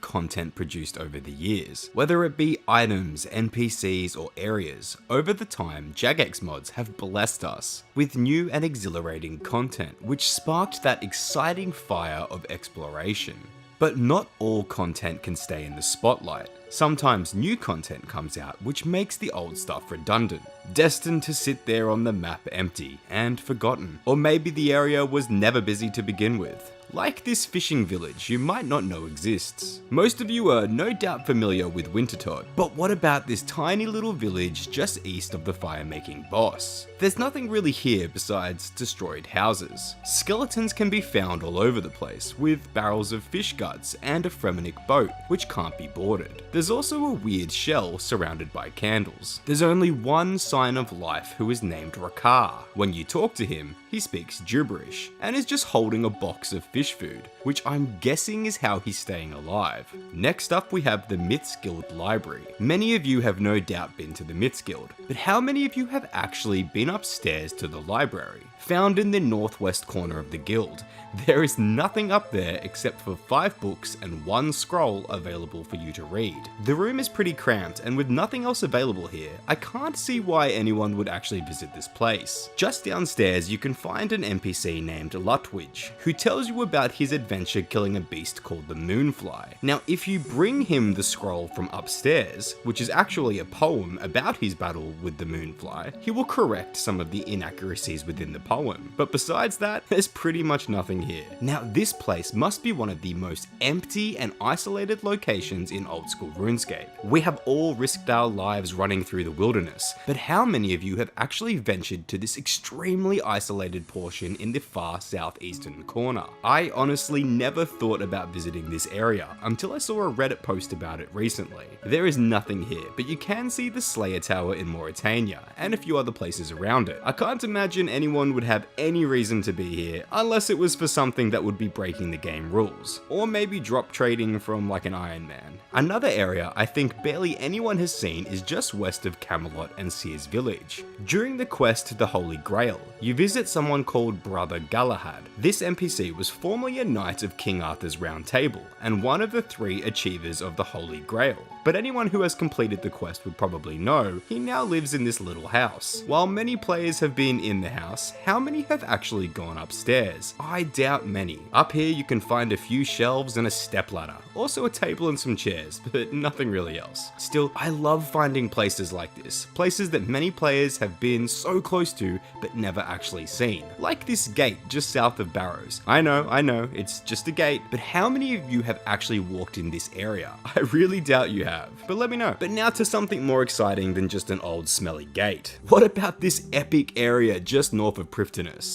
content produced over the years. Whether it be items, NPCs, or areas, over the time, Jagex mods have blessed us with new and exhilarating content, which sparked that exciting fire of exploration. But not all content can stay in the spotlight. Sometimes new content comes out which makes the old stuff redundant, destined to sit there on the map empty and forgotten. Or maybe the area was never busy to begin with. Like this fishing village you might not know exists. Most of you are no doubt familiar with Wintertodt, but what about this tiny little village just east of the fire-making boss? There's nothing really here besides destroyed houses. Skeletons can be found all over the place, with barrels of fish guts and a Fremenic boat, which can't be boarded. There's also a weird shell surrounded by candles. There's only one sign of life who is named Rakar. When you talk to him, he speaks gibberish, and is just holding a box of fish food, which I'm guessing is how he's staying alive. Next up we have the Myths Guild Library. Many of you have no doubt been to the Myths Guild, but how many of you have actually been upstairs to the library? Found in the northwest corner of the guild, there is nothing up there except for 5 books and 1 scroll available for you to read. The room is pretty cramped, and with nothing else available here, I can't see why anyone would actually visit this place. Just downstairs you can find an NPC named Lutwidge, who tells you about his adventure killing a beast called the Moonfly. Now if you bring him the scroll from upstairs, which is actually a poem about his battle with the Moonfly, he will correct some of the inaccuracies within the poem. But besides that, there's pretty much nothing here. Now this place must be one of the most empty and isolated locations in Old School RuneScape. We have all risked our lives running through the wilderness, but how many of you have actually ventured to this extremely isolated portion in the far southeastern corner? I honestly never thought about visiting this area until I saw a Reddit post about it recently. There is nothing here, but you can see the Slayer Tower in Mauritania and a few other places around it. I can't imagine anyone would have any reason to be here unless it was for something that would be breaking the game rules, or maybe drop trading from like an Iron Man. Another area I think barely anyone has seen is just west of Camelot and Sears Village. During the quest to the Holy Grail, you visit someone called Brother Galahad. This NPC was formerly a knight of King Arthur's Round Table, and one of the 3 achievers of the Holy Grail. But anyone who has completed the quest would probably know he now lives in this little house. While many players have been in the house, how how many have actually gone upstairs? I doubt many. Up here you can find a few shelves and a stepladder, also a table and some chairs, but nothing really else. Still, I love finding places like this, places that many players have been so close to but never actually seen. Like this gate just south of Barrows. I know, it's just a gate, but how many of you have actually walked in this area? I really doubt you have, but let me know. But now to something more exciting than just an old smelly gate. What about this epic area just north of Prifddinas?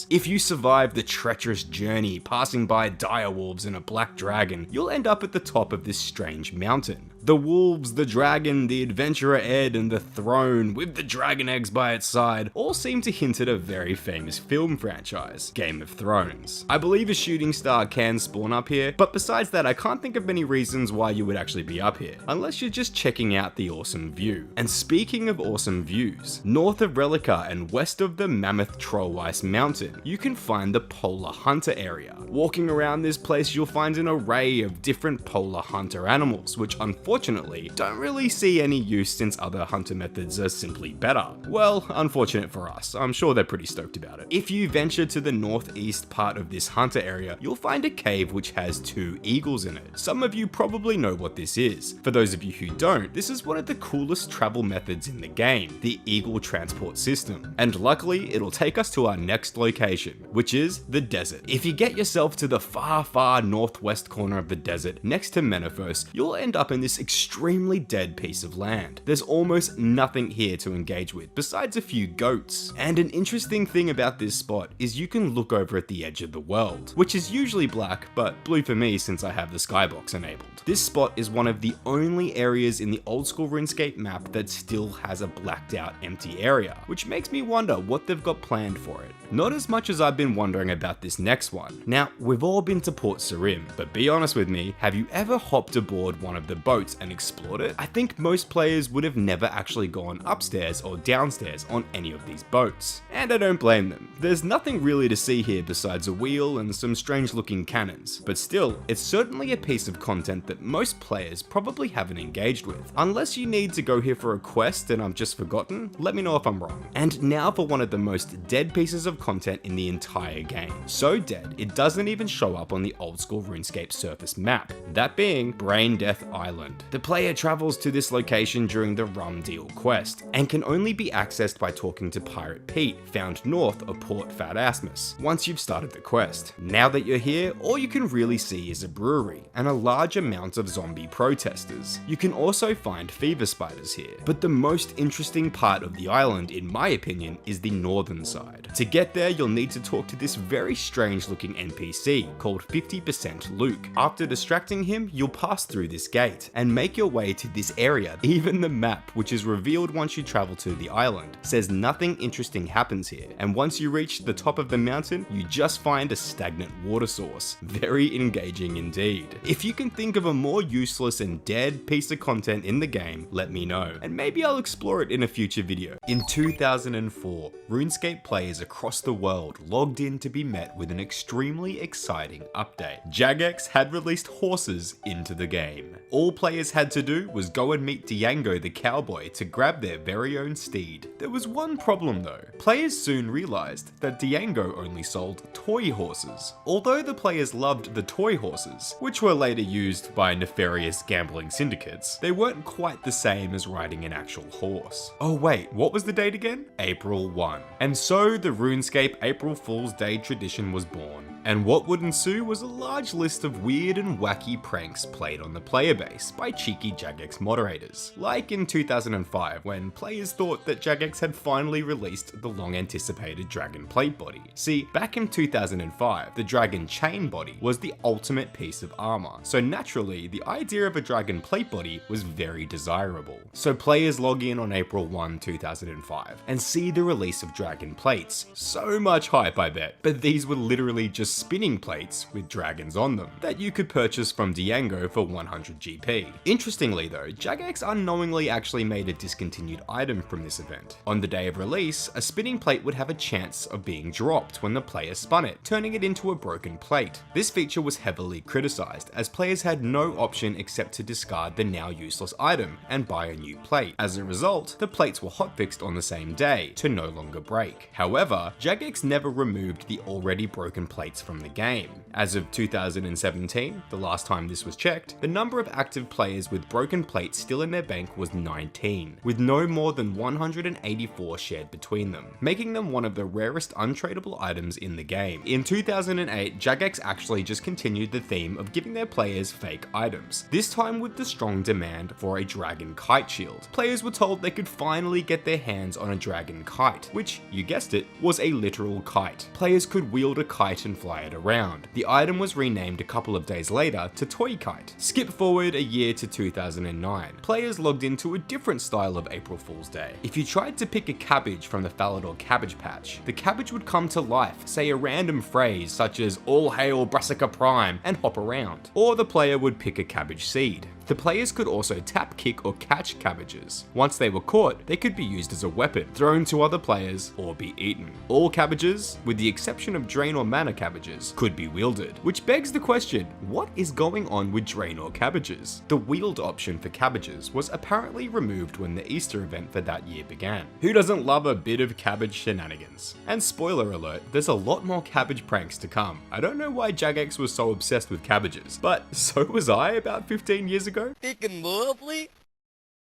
If you survive the treacherous journey passing by dire wolves and a black dragon, you'll end up at the top of this strange mountain. The wolves, the dragon, the adventurer Ed, and the throne with the dragon eggs by its side all seem to hint at a very famous film franchise, Game of Thrones. I believe a shooting star can spawn up here, but besides that I can't think of many reasons why you would actually be up here, unless you're just checking out the awesome view. And speaking of awesome views, north of Relica and west of the Mammoth Trollweiss Mountain, you can find the Polar Hunter area. Walking around this place you'll find an array of different polar hunter animals, which unfortunately don't really see any use since other hunter methods are simply better. Well, unfortunate for us, I'm sure they're pretty stoked about it. If you venture to the northeast part of this hunter area, you'll find a cave which has 2 eagles in it. Some of you probably know what this is. For those of you who don't, this is one of the coolest travel methods in the game, the Eagle Transport System. And luckily, it'll take us to our next location, which is the desert. If you get yourself to the far northwest corner of the desert, next to Menethos, you'll end up in this extremely dead piece of land. There's almost nothing here to engage with, besides a few goats. And an interesting thing about this spot is you can look over at the edge of the world, which is usually black, but blue for me since I have the skybox enabled. This spot is one of the only areas in the Old School RuneScape map that still has a blacked out empty area, which makes me wonder what they've got planned for it. Not as much as I've been wondering about this next one. Now, we've all been to Port Sarim, but be honest with me, have you ever hopped aboard one of the boats and explored it? I think most players would have never actually gone upstairs or downstairs on any of these boats. And I don't blame them. There's nothing really to see here besides a wheel and some strange looking cannons, but still, it's certainly a piece of content that most players probably haven't engaged with. Unless you need to go here for a quest and I've just forgotten, let me know if I'm wrong. And now for one of the most dead pieces of content in the entire game. So dead, it doesn't even show up on the Old School RuneScape surface map, that being Brain Death Island. The player travels to this location during the Rum Deal quest, and can only be accessed by talking to Pirate Pete, found north of Port Fat Asmus, once you've started the quest. Now that you're here, all you can really see is a brewery, and a large amount of zombie protesters. You can also find fever spiders here, but the most interesting part of the island, in my opinion, is the northern side. To get there, you'll need to talk to this very strange looking NPC called 50% Luke. After distracting him, you'll pass through this gate and make your way to this area. Even the map, which is revealed once you travel to the island, says nothing interesting happens here, and once you reach the top of the mountain, you just find a stagnant water source. Very engaging indeed. If you can think of a more useless and dead piece of content in the game, let me know, and maybe I'll explore it in a future video. In 2004, RuneScape players across the world logged in to be met with an extremely exciting update. Jagex had released horses into the game. All players had to do was go and meet Diango the cowboy to grab their very own steed. There was one problem though. Players soon realized that Diango only sold toy horses. Although the players loved the toy horses, which were later used by nefarious gambling syndicates, they weren't quite the same as riding an actual horse. Oh wait, what was the date again? April 1. And so the RuneScape April Fool's Day tradition was born. And what would ensue was a large list of weird and wacky pranks played on the player base by cheeky Jagex moderators. Like in 2005, when players thought that Jagex had finally released the long anticipated dragon plate body. See, back in 2005, the dragon chain body was the ultimate piece of armor, so naturally, the idea of a dragon plate body was very desirable. So players log in on April 1, 2005, and see the release of dragon plates. So much hype, I bet, but these were literally just spinning plates with dragons on them that you could purchase from Diango for 100 GP. Interestingly though, Jagex unknowingly actually made a discontinued item from this event. On the day of release, a spinning plate would have a chance of being dropped when the player spun it, turning it into a broken plate. This feature was heavily criticized, as players had no option except to discard the now useless item and buy a new plate. As a result, the plates were hotfixed on the same day to no longer break. However, Jagex never removed the already broken plates from the game. As of 2017, the last time this was checked, the number of active players with broken plates still in their bank was 19, with no more than 184 shared between them, making them one of the rarest untradeable items in the game. In 2008, Jagex actually just continued the theme of giving their players fake items, this time with the strong demand for a dragon kite shield. Players were told they could finally get their hands on a dragon kite, which, you guessed it, was a literal kite. Players could wield a kite and fly it around. The item was renamed a couple of days later to Toy Kite. Skip forward a year to 2009. Players logged into a different style of April Fool's Day. If you tried to pick a cabbage from the Falador Cabbage Patch, the cabbage would come to life, say a random phrase such as "All hail Brassica Prime," and hop around. Or the player would pick a cabbage seed. The players could also tap, kick, or catch cabbages. Once they were caught, they could be used as a weapon, thrown to other players, or be eaten. All cabbages, with the exception of Drain or Mana cabbages, could be wielded. Which begs the question, what is going on with Drain or cabbages? The wield option for cabbages was apparently removed when the Easter event for that year began. Who doesn't love a bit of cabbage shenanigans? And spoiler alert, there's a lot more cabbage pranks to come. I don't know why Jagex was so obsessed with cabbages, but so was I about 15 years ago. Freaking lovely,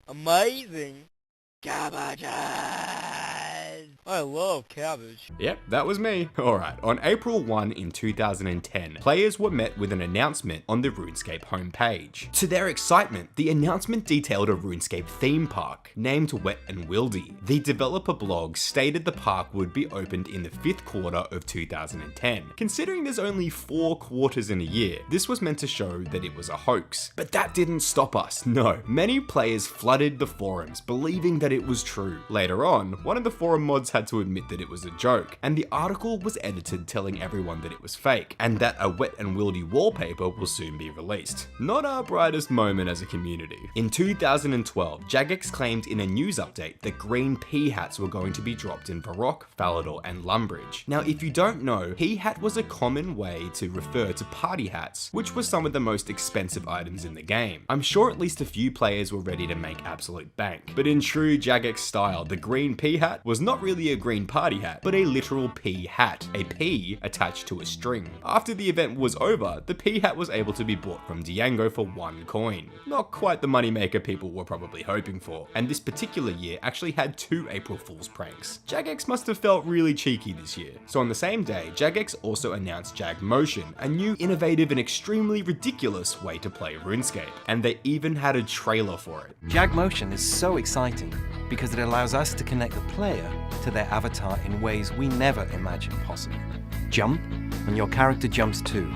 amazing, cabbages. I love cabbage. Yep, that was me. Alright, on April 1 in 2010, players were met with an announcement on the RuneScape homepage. To their excitement, the announcement detailed a RuneScape theme park named Wet and Wildy. The developer blog stated the park would be opened in the 5th quarter of 2010. Considering there's only 4 quarters in a year, this was meant to show that it was a hoax. But that didn't stop us, no. Many players flooded the forums, believing that it was true. Later on, one of the forum mods had to admit that it was a joke, and the article was edited telling everyone that it was fake, and that a Wet and Wildy wallpaper will soon be released. Not our brightest moment as a community. In 2012, Jagex claimed in a news update that green pea hats were going to be dropped in Varrock, Falador, and Lumbridge. Now, if you don't know, pea hat was a common way to refer to party hats, which were some of the most expensive items in the game. I'm sure at least a few players were ready to make absolute bank, but in true Jagex style, the green pea hat was not really a green party hat, but a literal pea hat, a pea attached to a string. After the event was over, the pea hat was able to be bought from Diango for 1 coin. Not quite the moneymaker people were probably hoping for, and this particular year actually had 2 April Fool's pranks. Jagex must have felt really cheeky this year. So on the same day, Jagex also announced Jag Motion, a new innovative and extremely ridiculous way to play RuneScape, and they even had a trailer for it. Jag Motion is so exciting because it allows us to connect the player to their avatar in ways we never imagined possible. Jump, and your character jumps too.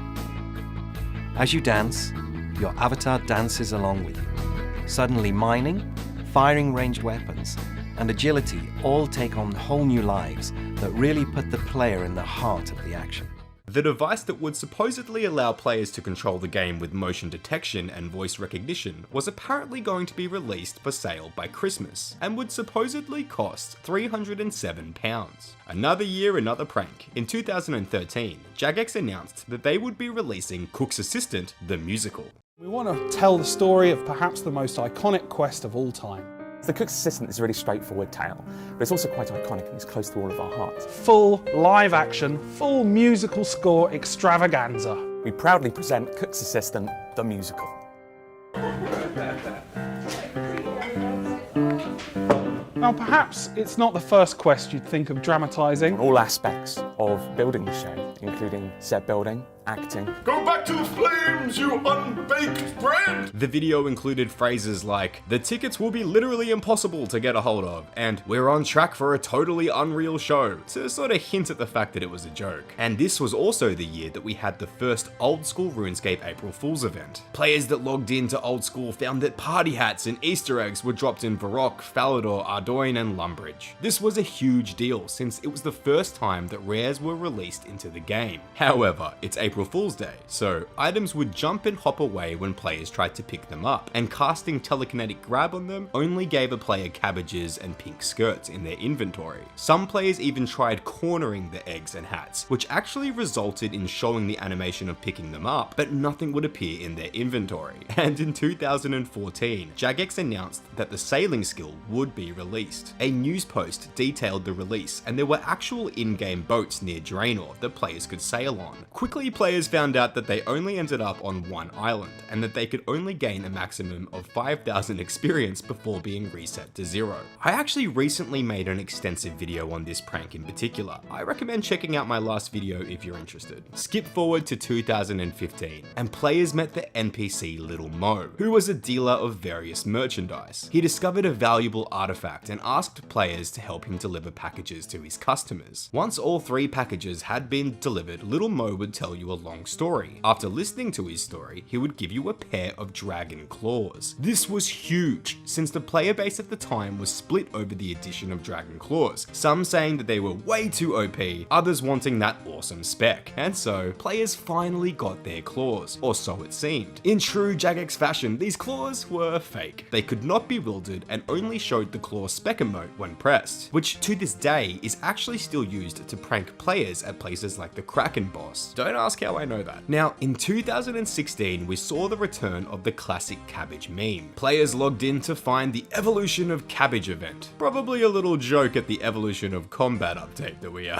As you dance, your avatar dances along with you. Suddenly mining, firing ranged weapons, and agility all take on whole new lives that really put the player in the heart of the action. The device that would supposedly allow players to control the game with motion detection and voice recognition was apparently going to be released for sale by Christmas, and would supposedly cost £307. Another year, another prank. In 2013, Jagex announced that they would be releasing Cook's Assistant, the musical. We want to tell the story of perhaps the most iconic quest of all time. The Cook's Assistant is a really straightforward tale, but it's also quite iconic and it's close to all of our hearts. Full live action, full musical score extravaganza. We proudly present Cook's Assistant, the musical. Now perhaps it's not the first quest you'd think of dramatising. All aspects of building the show, including set building, acting. Go back to the flames, you unbaked bread! The video included phrases like, "The tickets will be literally impossible to get a hold of," and "We're on track for a totally unreal show," to sort of hint at the fact that it was a joke. And this was also the year that we had the first Old School RuneScape April Fool's event. Players that logged into Old School found that party hats and Easter eggs were dropped in Varrock, Falador, Ardoin, and Lumbridge. This was a huge deal since it was the first time that rares were released into the game. However, it's April Fool's Day, so items would jump and hop away when players tried to pick them up, and casting telekinetic grab on them only gave a player cabbages and pink skirts in their inventory. Some players even tried cornering the eggs and hats, which actually resulted in showing the animation of picking them up, but nothing would appear in their inventory. And in 2014, Jagex announced that the sailing skill would be released. A news post detailed the release, and there were actual in-game boats near Draenor that players could sail on. Quickly, players found out that they only ended up on one island, and that they could only gain a maximum of 5,000 experience before being reset to 0. I actually recently made an extensive video on this prank in particular. I recommend checking out my last video if you're interested. Skip forward to 2015, and players met the NPC Little Mo, who was a dealer of various merchandise. He discovered a valuable artifact and asked players to help him deliver packages to his customers. Once all 3 packages had been delivered, Little Mo would tell you a long story. After listening to his story, he would give you a pair of dragon claws. This was huge, since the player base at the time was split over the addition of dragon claws, some saying that they were way too OP, others wanting that awesome spec, and so players finally got their claws, or so it seemed. In true Jagex fashion, these claws were fake. They could not be wielded and only showed the claw spec emote when pressed, which to this day is actually still used to prank players at places like the Kraken boss. Don't ask how I know that. Now, in 2016, we saw the return of the classic cabbage meme. Players logged in to find the Evolution of Cabbage event. Probably a little joke at the Evolution of Combat update that we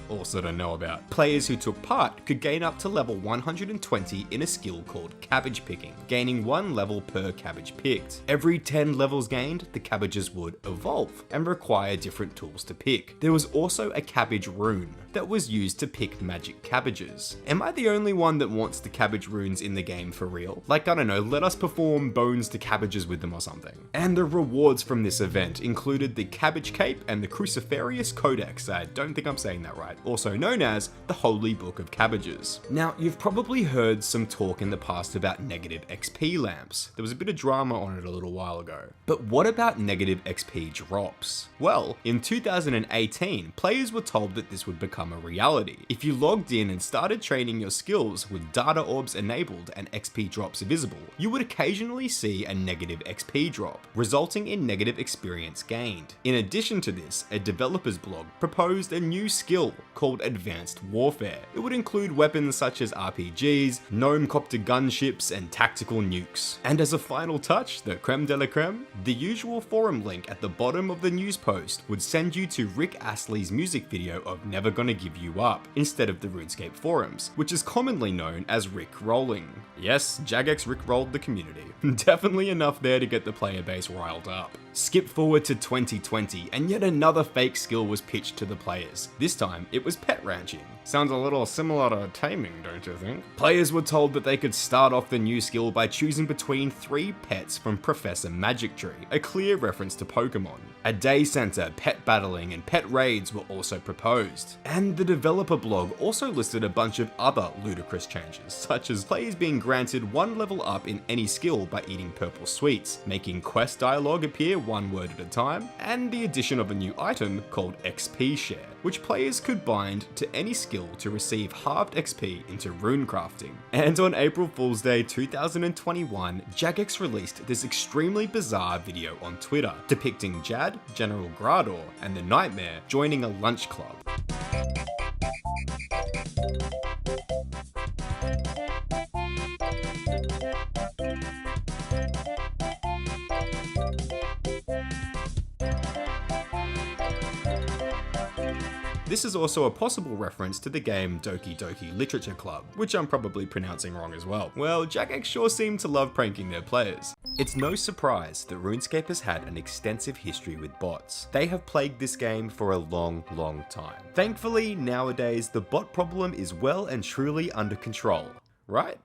all sort of know about. Players who took part could gain up to level 120 in a skill called cabbage picking, gaining 1 level per cabbage picked. Every 10 levels gained, the cabbages would evolve and require different tools to pick. There was also a cabbage rune that was used to pick magic cabbages. Am I the only one that wants the cabbage runes in the game for real? Like, I don't know, let us perform bones to cabbages with them or something. And the rewards from this event included the Cabbage Cape and the Cruciferius Codex. I don't think I'm saying that right. Also known as the Holy Book of Cabbages. Now, you've probably heard some talk in the past about negative XP lamps. There was a bit of drama on it a little while ago. But what about negative XP drops? Well, in 2018, players were told that this would become a reality. If you logged in and started training your skills with data orbs enabled and XP drops visible, you would occasionally see a negative XP drop, resulting in negative experience gained. In addition to this, a developer's blog proposed a new skill called Advanced Warfare. It would include weapons such as RPGs, gnome copter gunships, and tactical nukes. And as a final touch, the creme de la creme, the usual forum link at the bottom of the news post would send you to Rick Astley's music video of Never Gonna Give You Up, instead of the RuneScape forums, which is commonly known as Rick Rolling. Yes, Jagex Rick rolled the community. Definitely enough there to get the player base riled up. Skip forward to 2020, and yet another fake skill was pitched to the players. This time, it was pet ranching. Sounds a little similar to taming, don't you think? Players were told that they could start off the new skill by choosing between 3 pets from Professor Magic Tree, a clear reference to Pokemon. A day center, pet battling, and pet raids were also proposed. And the developer blog also listed a bunch of other ludicrous changes, such as players being granted 1 level up in any skill by eating purple sweets, making quest dialogue appear 1 word at a time, and the addition of a new item called XP Share, which players could bind to any skill to receive halved XP into rune crafting. And on April Fool's Day 2021, Jagex released this extremely bizarre video on Twitter, depicting Jad, General Grador, and the Nightmare joining a lunch club. This is also a possible reference to the game Doki Doki Literature Club, which I'm probably pronouncing wrong as well. Well, Jagex sure seem to love pranking their players. It's no surprise that RuneScape has had an extensive history with bots. They have plagued this game for a long time. Thankfully, nowadays, the bot problem is well and truly under control, right?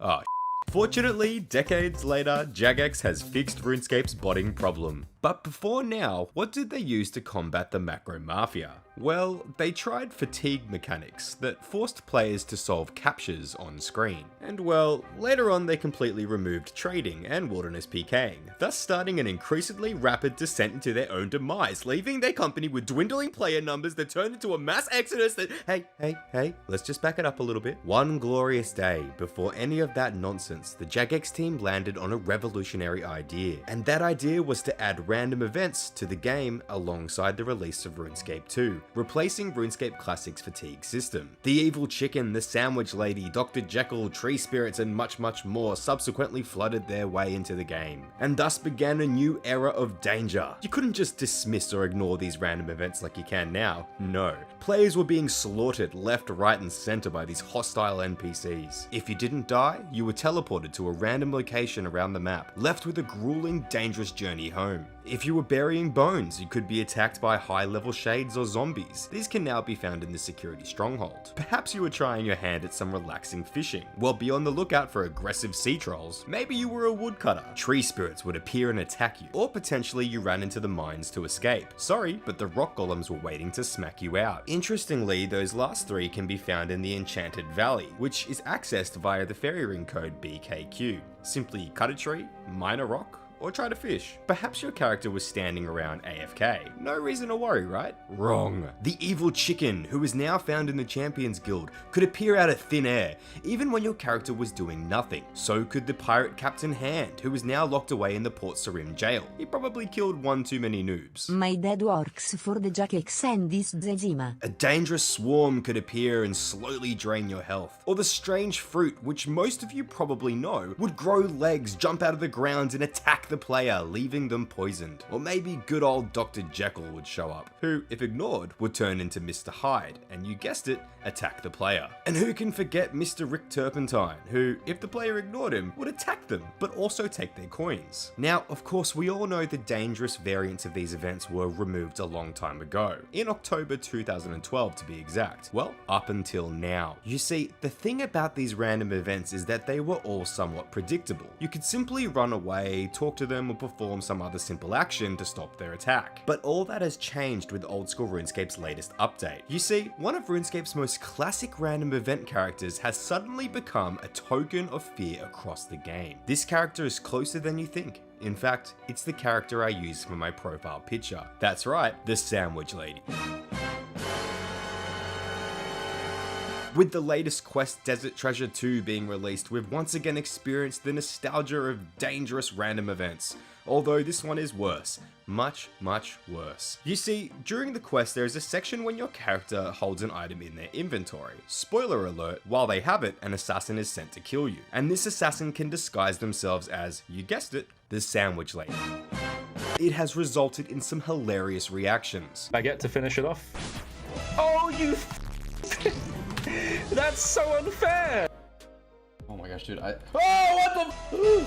Oh, fortunately, decades later, Jagex has fixed RuneScape's botting problem. But before now, what did they use to combat the macro mafia? Well, they tried fatigue mechanics that forced players to solve captures on screen. And well, later on they completely removed trading and wilderness PKing, thus starting an increasingly rapid descent into their own demise, leaving their company with dwindling player numbers that turned into a mass exodus that, hey, let's just back it up a little bit. One glorious day, before any of that nonsense, the Jagex team landed on a revolutionary idea. And that idea was to add random events to the game alongside the release of RuneScape 2, replacing RuneScape Classic's fatigue system. The evil chicken, the sandwich lady, Dr. Jekyll, tree spirits, and much more subsequently flooded their way into the game, and thus began a new era of danger. You couldn't just dismiss or ignore these random events like you can now. No. Players were being slaughtered left, right, and center by these hostile NPCs. If you didn't die, you were teleported to a random location around the map, left with a grueling, dangerous journey home. If you were burying bones, you could be attacked by high-level shades or zombies. These can now be found in the security stronghold. Perhaps you were trying your hand at some relaxing fishing. Well, be on the lookout for aggressive sea trolls. Maybe you were a woodcutter. Tree spirits would appear and attack you. Or potentially you ran into the mines to escape. Sorry, but the rock golems were waiting to smack you out. Interestingly, those last three can be found in the Enchanted Valley, which is accessed via the fairy ring code BKQ. Simply cut a tree, mine a rock, or try to fish. Perhaps your character was standing around AFK. No reason to worry, right? Wrong. The evil chicken, who is now found in the Champions Guild, could appear out of thin air, even when your character was doing nothing. So could the pirate Captain Hand, who is now locked away in the Port Sarim jail. He probably killed one too many noobs. My dad works for the Jagex and this Zezima. A dangerous swarm could appear and slowly drain your health. Or the strange fruit, which most of you probably know, would grow legs, jump out of the ground, and attack the player, leaving them poisoned. Or maybe good old Dr. Jekyll would show up, who, if ignored, would turn into Mr. Hyde, and you guessed it, attack the player. And who can forget Mr. Rick Turpentine, who, if the player ignored him, would attack them, but also take their coins. Now, of course, we all know the dangerous variants of these events were removed a long time ago, in October 2012 to be exact. Well, up until now. You see, the thing about these random events is that they were all somewhat predictable. You could simply run away, talk to them, or perform some other simple action to stop their attack. But all that has changed with Old School RuneScape's latest update. You see, one of RuneScape's most classic random event characters has suddenly become a token of fear across the game. This character is closer than you think. In fact, it's the character I use for my profile picture. That's right, the Sandwich Lady. With the latest quest Desert Treasure 2 being released, we've once again experienced the nostalgia of dangerous random events. Although this one is worse. Much worse. You see, during the quest there is a section when your character holds an item in their inventory. Spoiler alert, while they have it, an assassin is sent to kill you. And this assassin can disguise themselves as, you guessed it, the Sandwich Lady. It has resulted in some hilarious reactions. I get to finish it off. Oh, you That's so unfair! Oh my gosh, dude, Oh, what the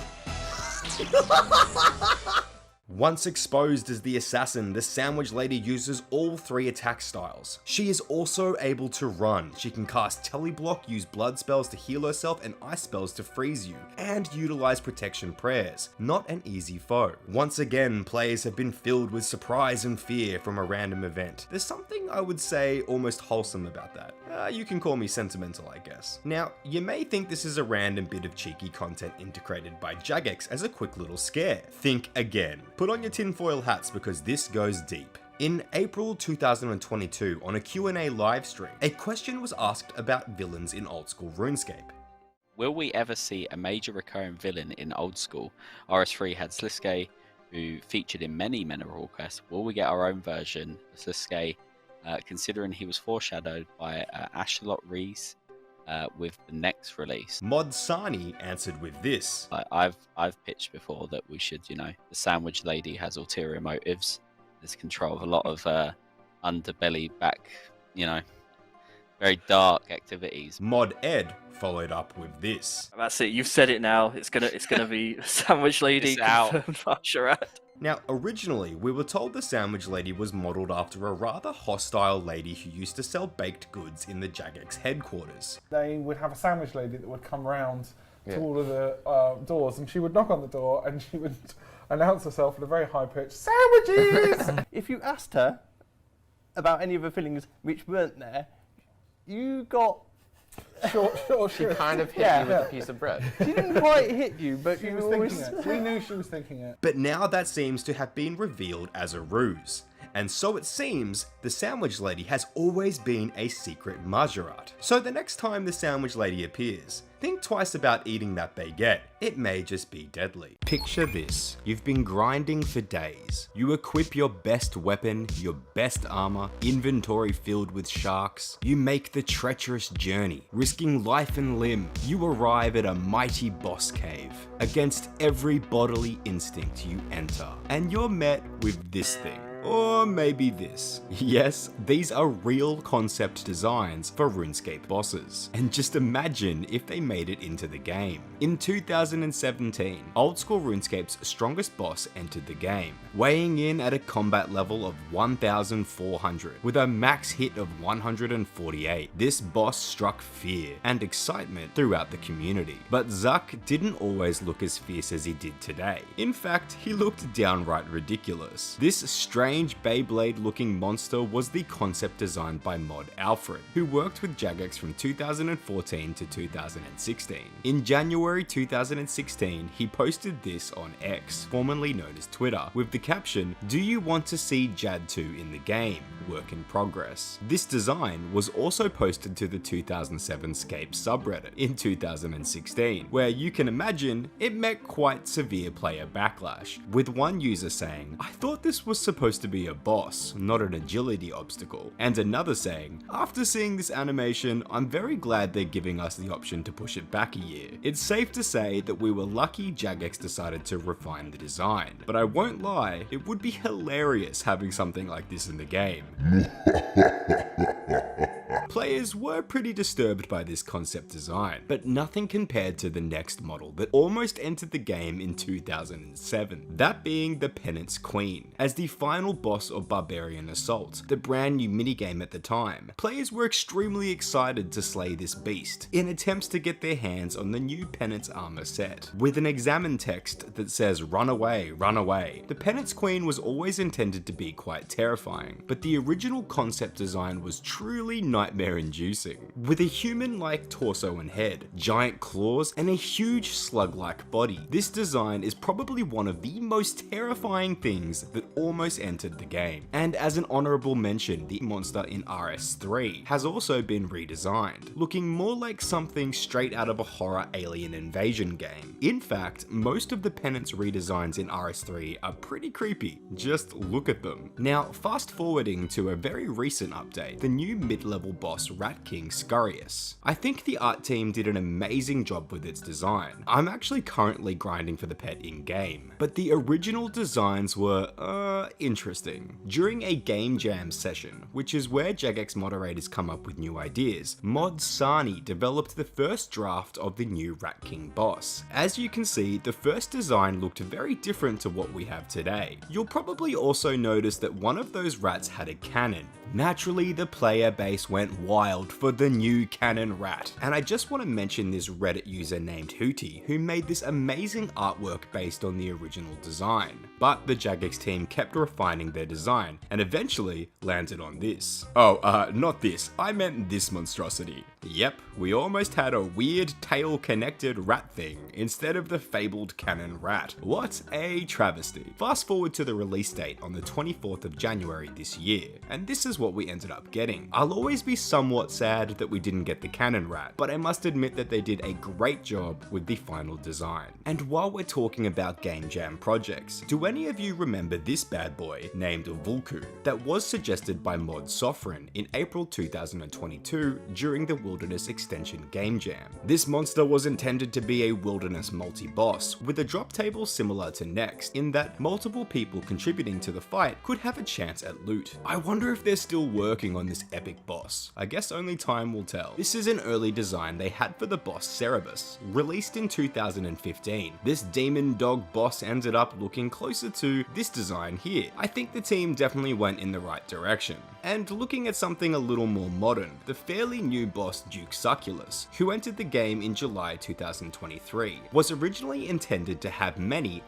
Once exposed as the assassin, the Sandwich Lady uses all three attack styles. She is also able to run. She can cast Teleblock, use blood spells to heal herself, and ice spells to freeze you, and utilize protection prayers. Not an easy foe. Once again, players have been filled with surprise and fear from a random event. There's something I would say almost wholesome about that. You can call me sentimental, I guess. Now, you may think this is a random bit of cheeky content integrated by Jagex as a quick little scare. Think again. Put on your tinfoil hats because this goes deep. In April 2022, on a Q&A livestream, a question was asked about villains in Old School RuneScape. Will we ever see a major recurring villain in Old School? RS3 had Sliske, who featured in many Mineral quests. Will we get our own version of Sliske, considering he was foreshadowed by Ashelot Reese with the next release? Mod Sani answered with this. I've pitched before that we should, the Sandwich Lady has ulterior motives. There's control of a lot of underbelly you know, very dark activities. Mod Ed followed up with this. That's it. You've said it now. It's gonna be Sandwich Lady. It's out. Confirmed Archerat. Now, originally, we were told the Sandwich Lady was modelled after a rather hostile lady who used to sell baked goods in the Jagex headquarters. They would have a sandwich lady that would come round to all of the doors, and she would knock on the door and she would announce herself in a very high pitch, "Sandwiches!" If you asked her about any of her feelings which weren't there, you got... Sure. She kind of hit you with a piece of bread. She didn't quite hit you, but she was thinking it. We knew she was thinking it. But now that seems to have been revealed as a ruse. And so it seems the Sandwich Lady has always been a secret Majorat. So the next time the Sandwich Lady appears, think twice about eating that baguette. It may just be deadly. Picture this. You've been grinding for days. You equip your best weapon, your best armor, inventory filled with sharks. You make the treacherous journey, risking life and limb. You arrive at a mighty boss cave. Against every bodily instinct you enter. And you're met with this thing. Or maybe this. Yes, these are real concept designs for RuneScape bosses. And just imagine if they made it into the game. In 2017, Old School RuneScape's strongest boss entered the game, weighing in at a combat level of 1,400, with a max hit of 148. This boss struck fear and excitement throughout the community. But Zuck didn't always look as fierce as he did today. In fact, he looked downright ridiculous. This strange Beyblade looking monster was the concept designed by Mod Alfred, who worked with Jagex from 2014 to 2016. In January 2016, he posted this on X, formerly known as Twitter, with the caption, "Do you want to see Jad 2 in the game? Work in progress." This design was also posted to the 2007 Scape subreddit in 2016, where you can imagine it met quite severe player backlash, with one user saying, "I thought this was supposed to be a boss, not an agility obstacle," and another saying, "After seeing this animation, I'm very glad they're giving us the option to push it back a year. It's safe to say that we were lucky Jagex decided to refine the design, but I won't lie, it would be hilarious having something like this in the game." Players were pretty disturbed by this concept design, but nothing compared to the next model that almost entered the game in 2007, that being the Penance Queen. As the final boss of Barbarian Assault, the brand new minigame at the time, players were extremely excited to slay this beast in attempts to get their hands on the new Penance armor set. With an examine text that says "Run away, run away," the Penance Queen was always intended to be quite terrifying, but the original concept design was truly nightmare-inducing. With a human-like torso and head, giant claws, and a huge slug-like body, this design is probably one of the most terrifying things that almost entered the game. And as an honorable mention, the monster in RS3 has also been redesigned, looking more like something straight out of a horror alien invasion game. In fact, most of the Penance redesigns in RS3 are pretty creepy. Just look at them. Now, fast forwarding to a very recent update, the new mid-level boss Rat King Scurrius. I think the art team did an amazing job with its design. I'm actually currently grinding for the pet in-game, but the original designs were, interesting. During a game jam session, which is where Jagex moderators come up with new ideas, Mod Sani developed the first draft of the new Rat King boss. As you can see, the first design looked very different to what we have today. You'll probably also notice that one of those rats had a cannon. Naturally, the player base went wild for the new cannon rat. And I just want to mention this Reddit user named Hootie, who made this amazing artwork based on the original design. But the Jagex team kept refining their design, and eventually landed on this. Oh, not this, I meant this monstrosity. Yep, we almost had a weird tail-connected rat thing instead of the fabled cannon rat. What a travesty. Fast forward to the release date on the 24th of January this year, and this is what we ended up getting. I'll always be somewhat sad that we didn't get the cannon rat, but I must admit that they did a great job with the final design. And while we're talking about Game Jam projects, do any of you remember this bad boy named Vulku that was suggested by Mod Sovereign in April 2022 during the Wilderness Extension Game Jam? This monster was intended to be a wilderness multi-boss with a drop table similar to Next, in that multiple people contributing to the fight could have a chance at loot. I wonder if they're still working on this epic boss. I guess only time will tell. This is an early design they had for the boss Cerebus, released in 2015. This demon dog boss ended up looking closer to this design here. I think the team definitely went in the right direction. And looking at something a little more modern, the fairly new boss Duke Succulus, who entered the game in July 2023, was originally intended to have many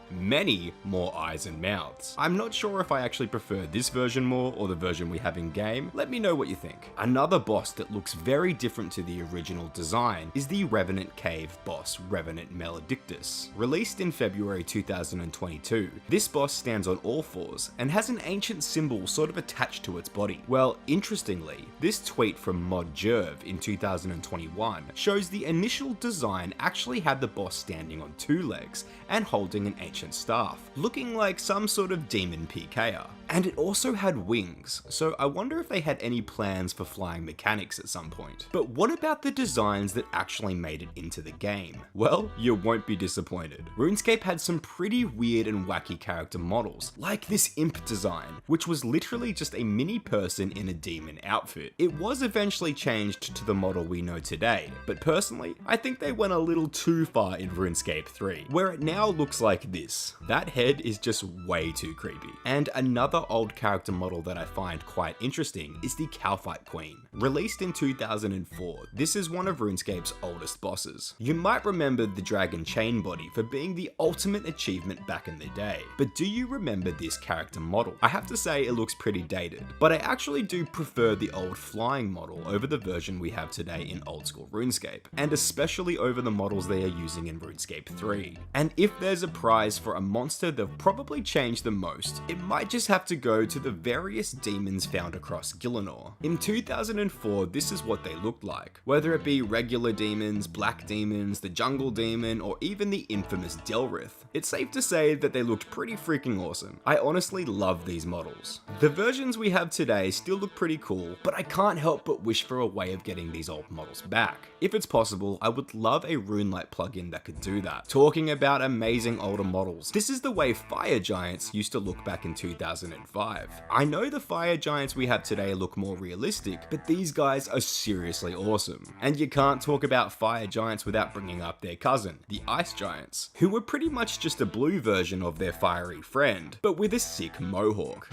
more eyes and mouths. I'm not sure if I actually prefer this version more or the version we have in game. Let me know what you think. Another boss that looks very different to the original design is the Revenant Cave boss Revenant Maledictus. Released in February 2022, this boss stands on all fours and has an ancient symbol sort of attached to its body. Well, interestingly, this tweet from Mod Jerv in 2021 shows the initial design actually had the boss standing on two legs and holding an ancient staff, looking like some sort of demon PKer. And it also had wings, so I wonder if they had any plans for flying mechanics at some point. But what about the designs that actually made it into the game? Well, you won't be disappointed. RuneScape had some pretty weird and wacky character models, like this imp design, which was literally just a mini person in a demon outfit. It was eventually changed to the model we know today, but personally, I think they went a little too far in RuneScape 3, where it now looks like this. That head is just way too creepy. And another old character model that I find quite interesting is the Cowfight Queen. Released in 2004, this is one of RuneScape's oldest bosses. You might remember the dragon chain body for being the ultimate achievement back in the day, but do you remember this character model? I have to say it looks pretty dated, but I actually do prefer the old flying model over the version we have today in Old School RuneScape, and especially over the models they are using in RuneScape 3. And if there's a prize for a monster they've probably changed the most, it might just have to go to the various demons found across Gielinor. In 2004, this is what they looked like, whether it be regular demons, black demons, the jungle demon, or even the infamous Delrith. It's safe to say that they looked pretty freaking awesome. I honestly love these models. The versions we have today still look pretty cool, but I can't help but wish for a way of getting these old models back. If it's possible, I would love a RuneLite plugin that could do that. Talking about amazing older models, this is the way fire giants used to look back in 2005. I know the fire giants we have today look more realistic, but these guys are seriously awesome. And you can't talk about fire giants without bringing up their cousin, the ice giants, who were pretty much just a blue version of their fiery friend, but with a sick mohawk.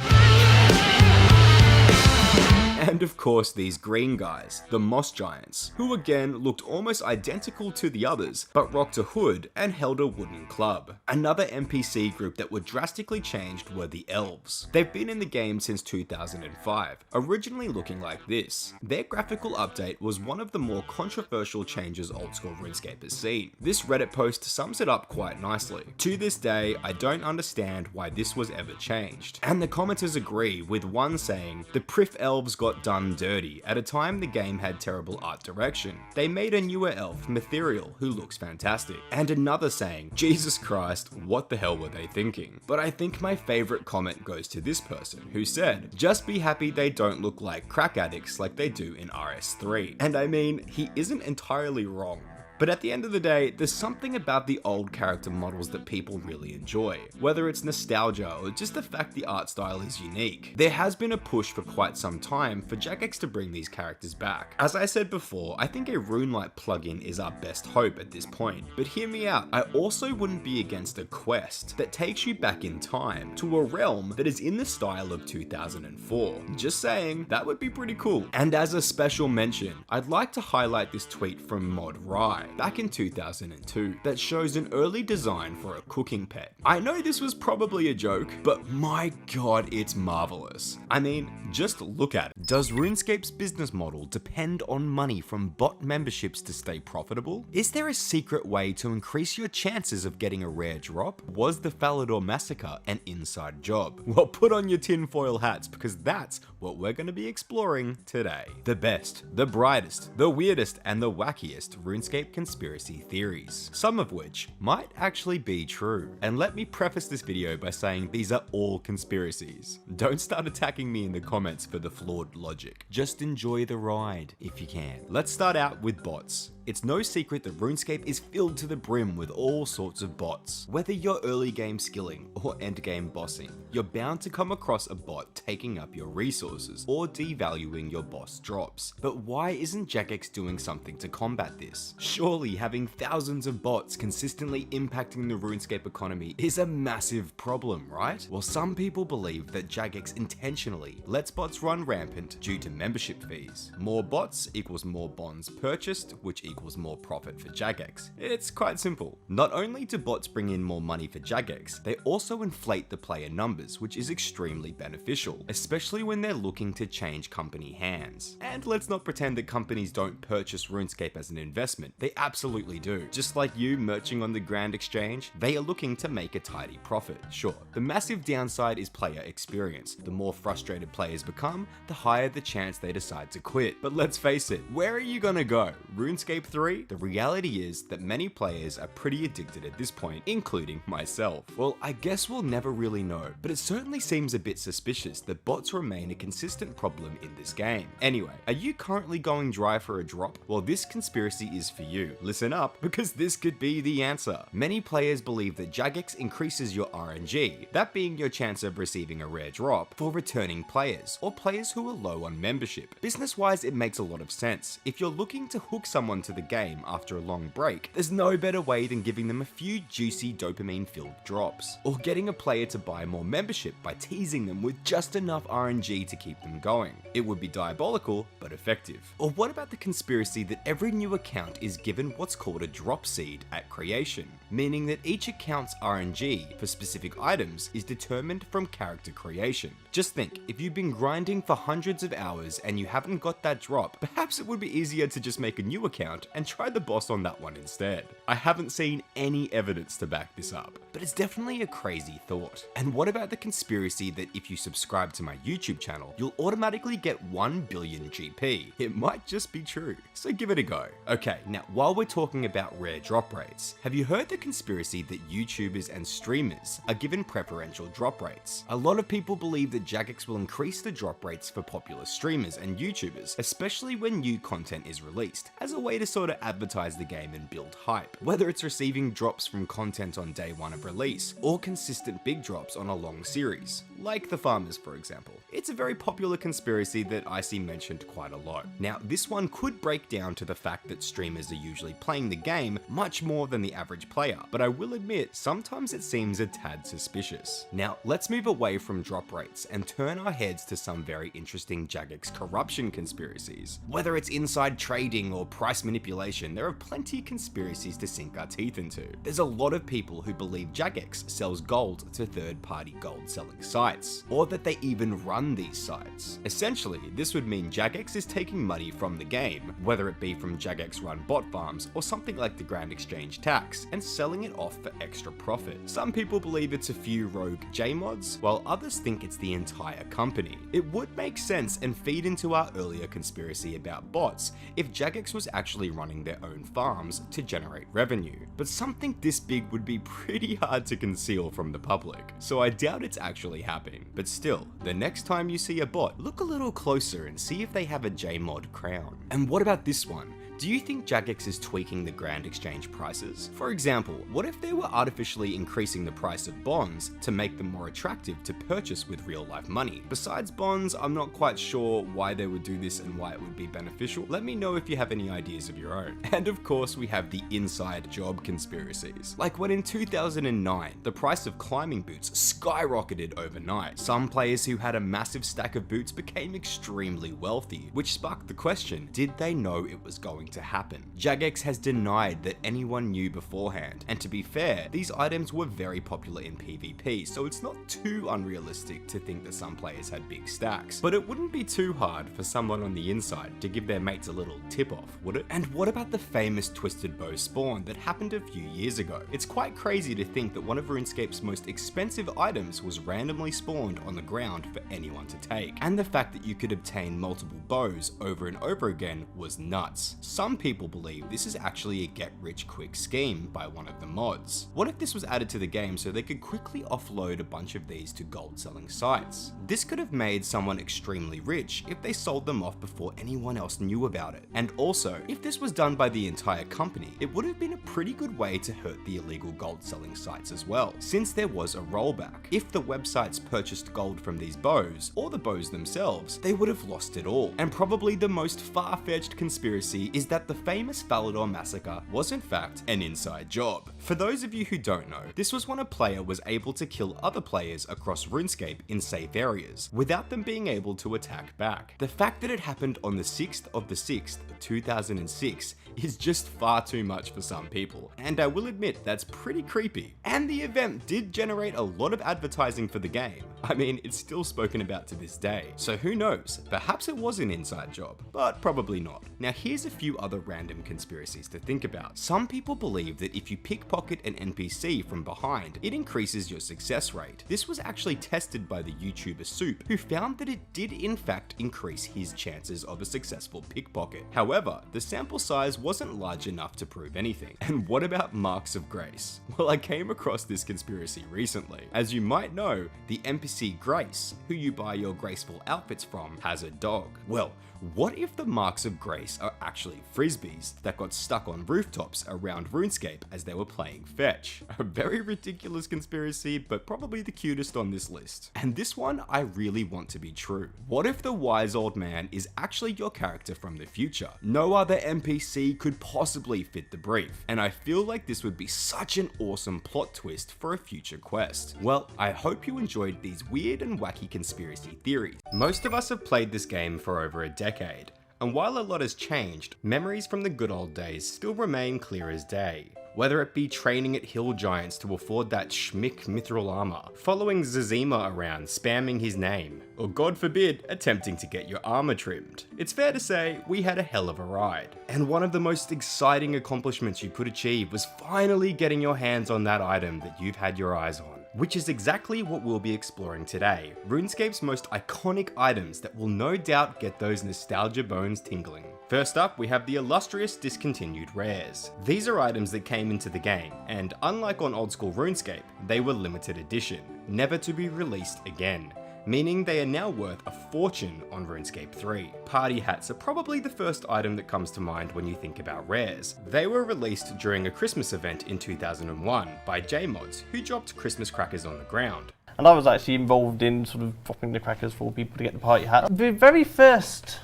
And of course these green guys, the moss giants, who again looked almost identical to the others, but rocked a hood and held a wooden club. Another NPC group that were drastically changed were the elves. They've been in the game since 2005, originally looking like this. Their graphical update was one of the more controversial changes Old School RuneScape has seen. This Reddit post sums it up quite nicely. To this day, I don't understand why this was ever changed. And the commenters agree, with one saying, the Prif elves got done dirty at a time the game had terrible art direction. They made a newer elf, Metherial, who looks fantastic. And another saying, Jesus Christ, what the hell were they thinking? But I think my favorite comment goes to this person, who said, just be happy they don't look like crack addicts like they do in RS3. And I mean, he isn't entirely wrong. But at the end of the day, there's something about the old character models that people really enjoy, whether it's nostalgia or just the fact the art style is unique. There has been a push for quite some time for Jagex to bring these characters back. As I said before, I think a RuneLite plugin is our best hope at this point, but hear me out, I also wouldn't be against a quest that takes you back in time to a realm that is in the style of 2004. Just saying, that would be pretty cool. And as a special mention, I'd like to highlight this tweet from Mod Rye, back in 2002 that shows an early design for a cooking pet. I know this was probably a joke, but my god, it's marvelous. I mean, just look at it. Does RuneScape's business model depend on money from bot memberships to stay profitable? Is there a secret way to increase your chances of getting a rare drop? Was the Falador massacre an inside job? Well, put on your tinfoil hats because that's what we're going to be exploring today. The best, the brightest, the weirdest, and the wackiest RuneScape conspiracy theories, some of which might actually be true. And let me preface this video by saying these are all conspiracies. Don't start attacking me in the comments for the flawed logic. Just enjoy the ride if you can. Let's start out with bots. It's no secret that RuneScape is filled to the brim with all sorts of bots. Whether you're early game skilling or end game bossing, you're bound to come across a bot taking up your resources or devaluing your boss drops. But why isn't Jagex doing something to combat this? Surely having thousands of bots consistently impacting the RuneScape economy is a massive problem, right? Well, some people believe that Jagex intentionally lets bots run rampant due to membership fees. More bots equals more bonds purchased, which equals more profit for Jagex. It's quite simple. Not only do bots bring in more money for Jagex, they also inflate the player numbers, which is extremely beneficial, especially when they're looking to change company hands. And let's not pretend that companies don't purchase RuneScape as an investment. They absolutely do. Just like you merching on the Grand Exchange, they are looking to make a tidy profit. Sure, the massive downside is player experience. The more frustrated players become, the higher the chance they decide to quit. But let's face it, where are you gonna go? RuneScape 3? The reality is that many players are pretty addicted at this point, including myself. Well, I guess we'll never really know, but it certainly seems a bit suspicious that bots remain a consistent problem in this game. Anyway, are you currently going dry for a drop? Well, this conspiracy is for you. Listen up, because this could be the answer. Many players believe that Jagex increases your RNG, that being your chance of receiving a rare drop, for returning players, or players who are low on membership. Business-wise, it makes a lot of sense. If you're looking to hook someone to the game after a long break, there's no better way than giving them a few juicy dopamine-filled drops, or getting a player to buy more membership by teasing them with just enough RNG to keep them going. It would be diabolical, but effective. Or what about the conspiracy that every new account is given what's called a drop seed at creation, meaning that each account's RNG for specific items is determined from character creation. Just think, if you've been grinding for hundreds of hours and you haven't got that drop, perhaps it would be easier to just make a new account and try the boss on that one instead. I haven't seen any evidence to back this up, but it's definitely a crazy thought. And what about the conspiracy that if you subscribe to my YouTube channel, you'll automatically get 1 billion GP? It might just be true, so give it a go. Okay, now while we're talking about rare drop rates, have you heard the conspiracy that YouTubers and streamers are given preferential drop rates? A lot of people believe that Jagex will increase the drop rates for popular streamers and YouTubers, especially when new content is released, as a way to sort of advertise the game and build hype. Whether it's receiving drops from content on day one of release, or consistent big drops on a long series, like The Farmers for example. It's a very popular conspiracy that I see mentioned quite a lot. Now, this one could break down to the fact that streamers are usually playing the game much more than the average player, but I will admit, sometimes it seems a tad suspicious. Now, let's move away from drop rates and turn our heads to some very interesting Jagex corruption conspiracies. Whether it's inside trading or price manipulation, there are plenty of conspiracies to sink our teeth into. There's a lot of people who believe Jagex sells gold to third-party gold selling sites, or that they even run these sites. Essentially, this would mean Jagex is taking money from the game, whether it be from Jagex run bot farms or something like the Grand Exchange tax, and selling it off for extra profit. Some people believe it's a few rogue J-mods, while others think it's the entire company. It would make sense and feed into our earlier conspiracy about bots if Jagex was actually running their own farms to generate revenue. But something this big would be pretty hard to conceal from the public, so I doubt it's actually happening. But still, the next time you see a bot, look a little closer and see if they have a J-mod crown. And what about this one? Do you think Jagex is tweaking the Grand Exchange prices? For example, what if they were artificially increasing the price of bonds to make them more attractive to purchase with real life money? Besides bonds, I'm not quite sure why they would do this and why it would be beneficial. Let me know if you have any ideas of your own. And of course, we have the inside job conspiracies. Like when in 2009, the price of climbing boots skyrocketed overnight. Some players who had a massive stack of boots became extremely wealthy, which sparked the question, did they know it was going going to happen. Jagex has denied that anyone knew beforehand, and to be fair, these items were very popular in PvP, so it's not too unrealistic to think that some players had big stacks. But it wouldn't be too hard for someone on the inside to give their mates a little tip-off, would it? And what about the famous Twisted Bow spawn that happened a few years ago? It's quite crazy to think that one of RuneScape's most expensive items was randomly spawned on the ground for anyone to take. And the fact that you could obtain multiple bows over and over again was nuts. Some people believe this is actually a get-rich-quick scheme by one of the mods. What if this was added to the game so they could quickly offload a bunch of these to gold-selling sites? This could have made someone extremely rich if they sold them off before anyone else knew about it. And also, if this was done by the entire company, it would have been a pretty good way to hurt the illegal gold-selling sites as well, since there was a rollback. If the websites purchased gold from these bows, or the bows themselves, they would have lost it all. And probably the most far-fetched conspiracy is that the famous Falador massacre was in fact an inside job. For those of you who don't know, this was when a player was able to kill other players across RuneScape in safe areas, without them being able to attack back. The fact that it happened on the 6th of the 6th, 2006 is just far too much for some people, and I will admit that's pretty creepy. And the event did generate a lot of advertising for the game. I mean, it's still spoken about to this day, so who knows, perhaps it was an inside job, but probably not. Now here's a few other random conspiracies to think about. Some people believe that if you pickpocket an NPC from behind, it increases your success rate. This was actually tested by the YouTuber Soup, who found that it did in fact increase his chances of a successful pickpocket. However, the sample size wasn't large enough to prove anything. And what about marks of grace? Well, I came across this conspiracy recently. As you might know, the NPC Grace, who you buy your graceful outfits from, has a dog. Well, what if the marks of grace are actually frisbees that got stuck on rooftops around RuneScape as they were playing fetch? A very ridiculous conspiracy, but probably the cutest on this list. And this one I really want to be true. What if the wise old man is actually your character from the future? No other NPC could possibly fit the brief, and I feel like this would be such an awesome plot twist for a future quest. Well, I hope you enjoyed these weird and wacky conspiracy theories. Most of us have played this game for over a decade, and while a lot has changed, memories from the good old days still remain clear as day. Whether it be training at hill giants to afford that schmick mithril armor, following Zazima around spamming his name, or God forbid, attempting to get your armor trimmed. It's fair to say, we had a hell of a ride. And one of the most exciting accomplishments you could achieve was finally getting your hands on that item that you've had your eyes on. Which is exactly what we'll be exploring today. RuneScape's most iconic items that will no doubt get those nostalgia bones tingling. First up, we have the illustrious discontinued rares. These are items that came into the game, and unlike on Old School RuneScape, they were limited edition, never to be released again, meaning they are now worth a fortune on RuneScape 3. Party hats are probably the first item that comes to mind when you think about rares. They were released during a Christmas event in 2001 by JMods, who dropped Christmas crackers on the ground. And I was actually involved in sort of dropping the crackers for people to get the party hat. The very first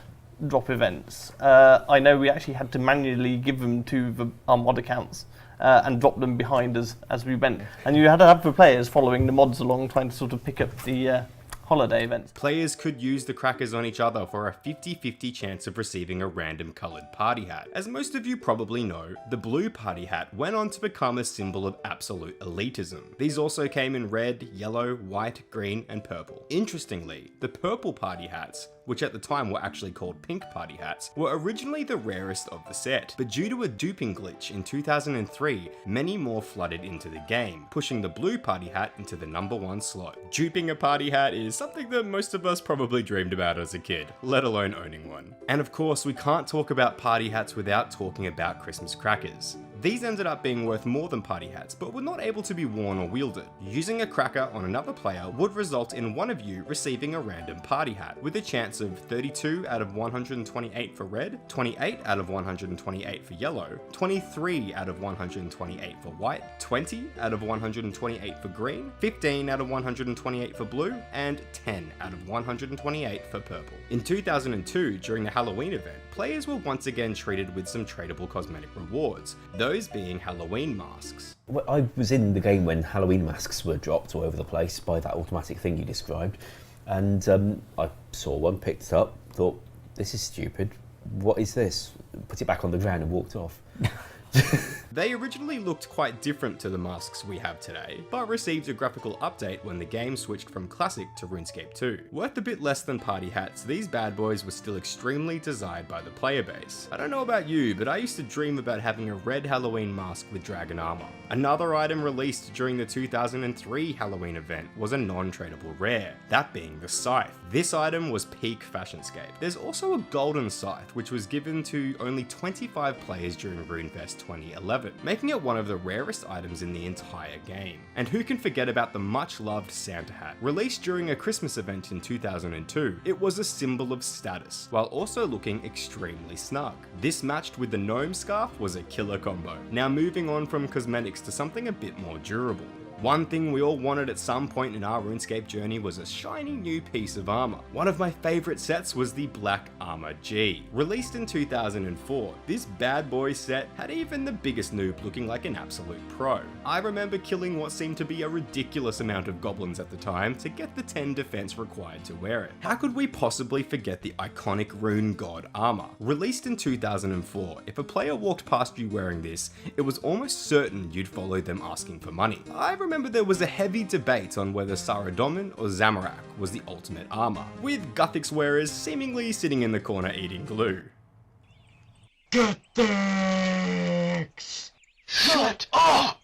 drop events, I know we actually had to manually give them to our mod accounts and drop them behind us as we went. And you had to have the players following the mods along, trying to sort of pick up the holiday events. Players could use the crackers on each other for a 50-50 chance of receiving a random coloured party hat. As most of you probably know, the blue party hat went on to become a symbol of absolute elitism. These also came in red, yellow, white, green, and purple. Interestingly, the purple party hats, which at the time were actually called pink party hats, were originally the rarest of the set, but due to a duping glitch in 2003, many more flooded into the game, pushing the blue party hat into the #1 slot. Duping a party hat is something that most of us probably dreamed about as a kid, let alone owning one. And of course, we can't talk about party hats without talking about Christmas crackers. These ended up being worth more than party hats, but were not able to be worn or wielded. Using a cracker on another player would result in one of you receiving a random party hat, with a chance of 32 out of 128 for red, 28 out of 128 for yellow, 23 out of 128 for white, 20 out of 128 for green, 15 out of 128 for blue, and 10 out of 128 for purple. In 2002, during the Halloween event, players were once again treated with some tradable cosmetic rewards, those being Halloween masks. Well, I was in the game when Halloween masks were dropped all over the place by that automatic thing you described, and I saw one, picked it up, thought, this is stupid, what is this? put it back on the ground and walked off. They originally looked quite different to the masks we have today, but received a graphical update when the game switched from Classic to RuneScape 2. Worth a bit less than party hats, these bad boys were still extremely desired by the player base. I don't know about you, but I used to dream about having a red Halloween mask with dragon armor. Another item released during the 2003 Halloween event was a non-tradable rare, that being the Scythe. This item was peak Fashionscape. There's also a golden Scythe, which was given to only 25 players during RuneFest 2011, making it one of the rarest items in the entire game. And who can forget about the much loved Santa hat? Released during a Christmas event in 2002, it was a symbol of status, while also looking extremely snug. This matched with the gnome scarf was a killer combo. Now moving on from cosmetics to something a bit more durable. One thing we all wanted at some point in our RuneScape journey was a shiny new piece of armor. One of my favorite sets was the Black Armor G. Released in 2004, this bad boy set had even the biggest noob looking like an absolute pro. I remember killing what seemed to be a ridiculous amount of goblins at the time to get the 10 defense required to wear it. How could we possibly forget the iconic Rune God armor? Released in 2004, if a player walked past you wearing this, it was almost certain you'd follow them asking for money. I remember there was a heavy debate on whether Saradomin or Zamorak was the ultimate armor, with Guthix wearers seemingly sitting in the corner eating glue. Guthix! Shut up!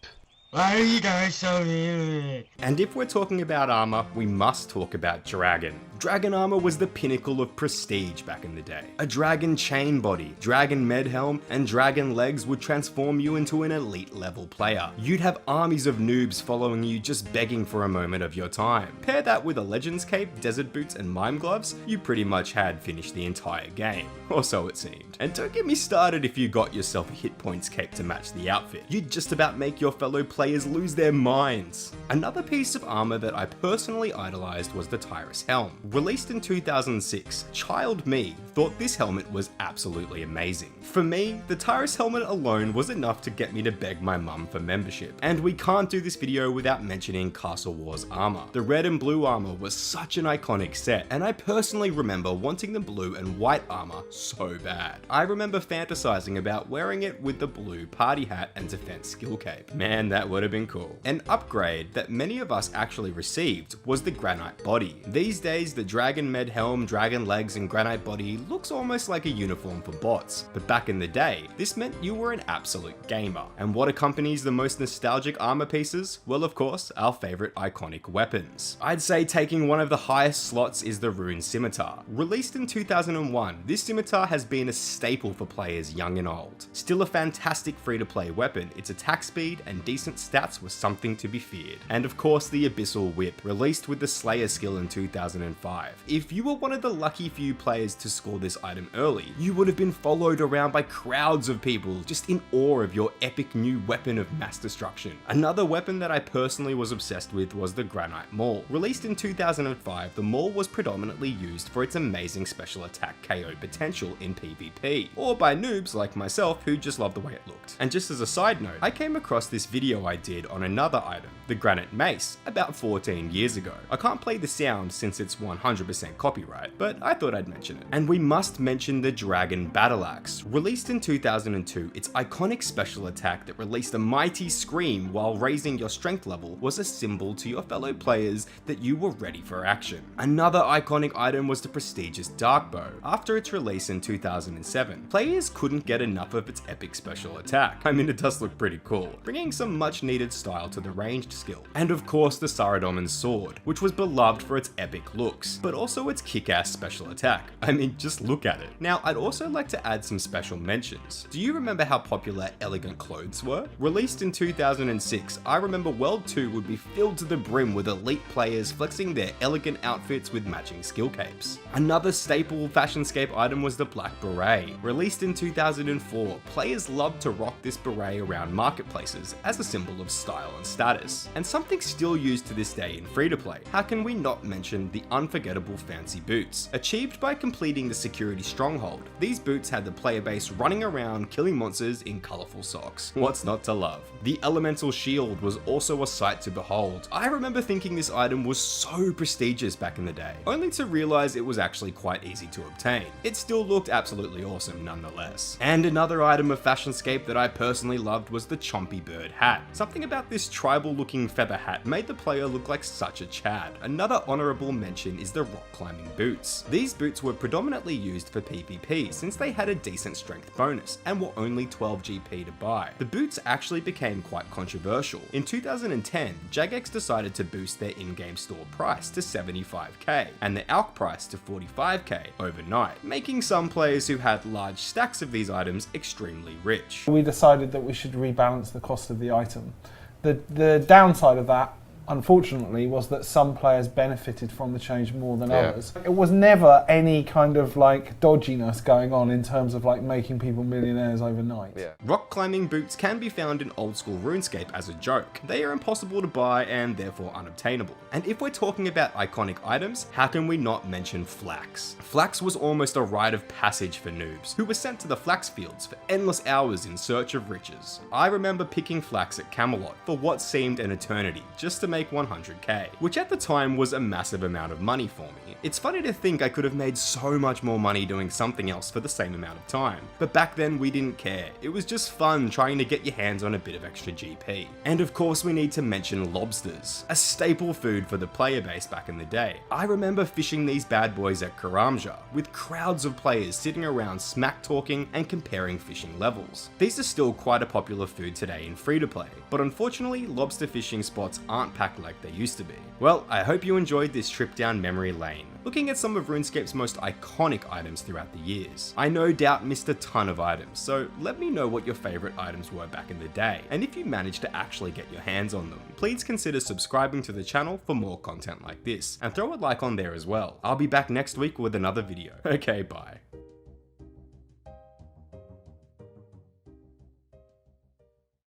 Why are you guys so weird? And if we're talking about armor, we must talk about Dragon. Dragon armor was the pinnacle of prestige back in the day. A dragon chain body, dragon med helm, and dragon legs would transform you into an elite level player. You'd have armies of noobs following you just begging for a moment of your time. Pair that with a Legends cape, desert boots, and mime gloves, you pretty much had finished the entire game. Or so it seemed. And don't get me started if you got yourself a hit points cape to match the outfit. You'd just about make your fellow players lose their minds. Another piece of armor that I personally idolized was the Tyrus helm. Released in 2006, child me thought this helmet was absolutely amazing. For me, the Tyrus helmet alone was enough to get me to beg my mum for membership. And we can't do this video without mentioning Castle Wars armor. The red and blue armor was such an iconic set, and I personally remember wanting the blue and white armor so bad. I remember fantasizing about wearing it with the blue party hat and defense skill cape. Man, that would have been cool. An upgrade that many of us actually received was the granite body. These days, the dragon med helm, dragon legs, and granite body looks almost like a uniform for bots, but back in the day, this meant you were an absolute gamer. And what accompanies the most nostalgic armor pieces? Well, of course, our favorite iconic weapons. I'd say taking one of the highest slots is the Rune Scimitar. Released in 2001, this scimitar has been a staple for players young and old. Still a fantastic free-to-play weapon, its attack speed and decent stats were something to be feared. And of course, the Abyssal Whip, released with the Slayer skill in 2005. If you were one of the lucky few players to score this item early, you would have been followed around by crowds of people just in awe of your epic new weapon of mass destruction. Another weapon that I personally was obsessed with was the Granite Maul. Released in 2005, the Maul was predominantly used for its amazing special attack KO potential in PvP, or by noobs like myself who just loved the way it looked. And just as a side note, I came across this video I did on another item, the Granite Mace, about 14 years ago. I can't play the sound since it's 100% copyright, but I thought I'd mention it. And we must mention the Dragon Battle Axe. Released in 2002, its iconic special attack that released a mighty scream while raising your strength level was a symbol to your fellow players that you were ready for action. Another iconic item was the prestigious Dark Bow. After its release in 2007, players couldn't get enough of its epic special attack. I mean, it does look pretty cool, bringing some much needed style to the ranged skill. And of course, the Saradomin's sword, which was beloved for its epic looks, but also its kick-ass special attack. I mean, just look at it. Now, I'd also like to add some special mentions. Do you remember how popular elegant clothes were? Released in 2006, I remember World 2 would be filled to the brim with elite players flexing their elegant outfits with matching skill capes. Another staple Fashionscape item was the Black Beret. Released in 2004, players loved to rock this beret around marketplaces as a symbol of style and status, and something still used to this day in free-to-play. How can we not mention the unforgettable unforgettable fancy boots. Achieved by completing the security stronghold, these boots had the player base running around killing monsters in colourful socks. What's not to love? The elemental shield was also a sight to behold. I remember thinking this item was so prestigious back in the day, only to realise it was actually quite easy to obtain. It still looked absolutely awesome nonetheless. And another item of Fashionscape that I personally loved was the Chompy Bird hat. Something about this tribal looking feather hat made the player look like such a Chad. Another honourable mention is the rock climbing boots. These boots were predominantly used for PvP since they had a decent strength bonus and were only 12 GP to buy. The boots actually became quite controversial. In 2010, Jagex decided to boost their in-game store price to 75k and the ALC price to 45k overnight, making some players who had large stacks of these items extremely rich. We decided that we should rebalance the cost of the item. The downside of that, unfortunately, was that some players benefited from the change more than others. It was never any kind of like dodginess going on in terms of like making people millionaires overnight. Rock climbing boots can be found in Old School RuneScape as a joke. They are impossible to buy and therefore unobtainable. And if we're talking about iconic items, how can we not mention flax? Flax was almost a rite of passage for noobs, who were sent to the flax fields for endless hours in search of riches. I remember picking flax at Camelot for what seemed an eternity, just to make 100k, which at the time was a massive amount of money for me. It's funny to think I could have made so much more money doing something else for the same amount of time, but back then we didn't care. It was just fun trying to get your hands on a bit of extra GP. And of course we need to mention lobsters, a staple food for the player base back in the day. I remember fishing these bad boys at Karamja, with crowds of players sitting around smack talking and comparing fishing levels. These are still quite a popular food today in free-to-play, but unfortunately lobster fishing spots aren't packed like they used to be. Well, I hope you enjoyed this trip down memory lane, looking at some of RuneScape's most iconic items throughout the years. I no doubt missed a ton of items, so let me know what your favourite items were back in the day, and if you managed to actually get your hands on them. Please consider subscribing to the channel for more content like this, and throw a like on there as well. I'll be back next week with another video. Okay, bye.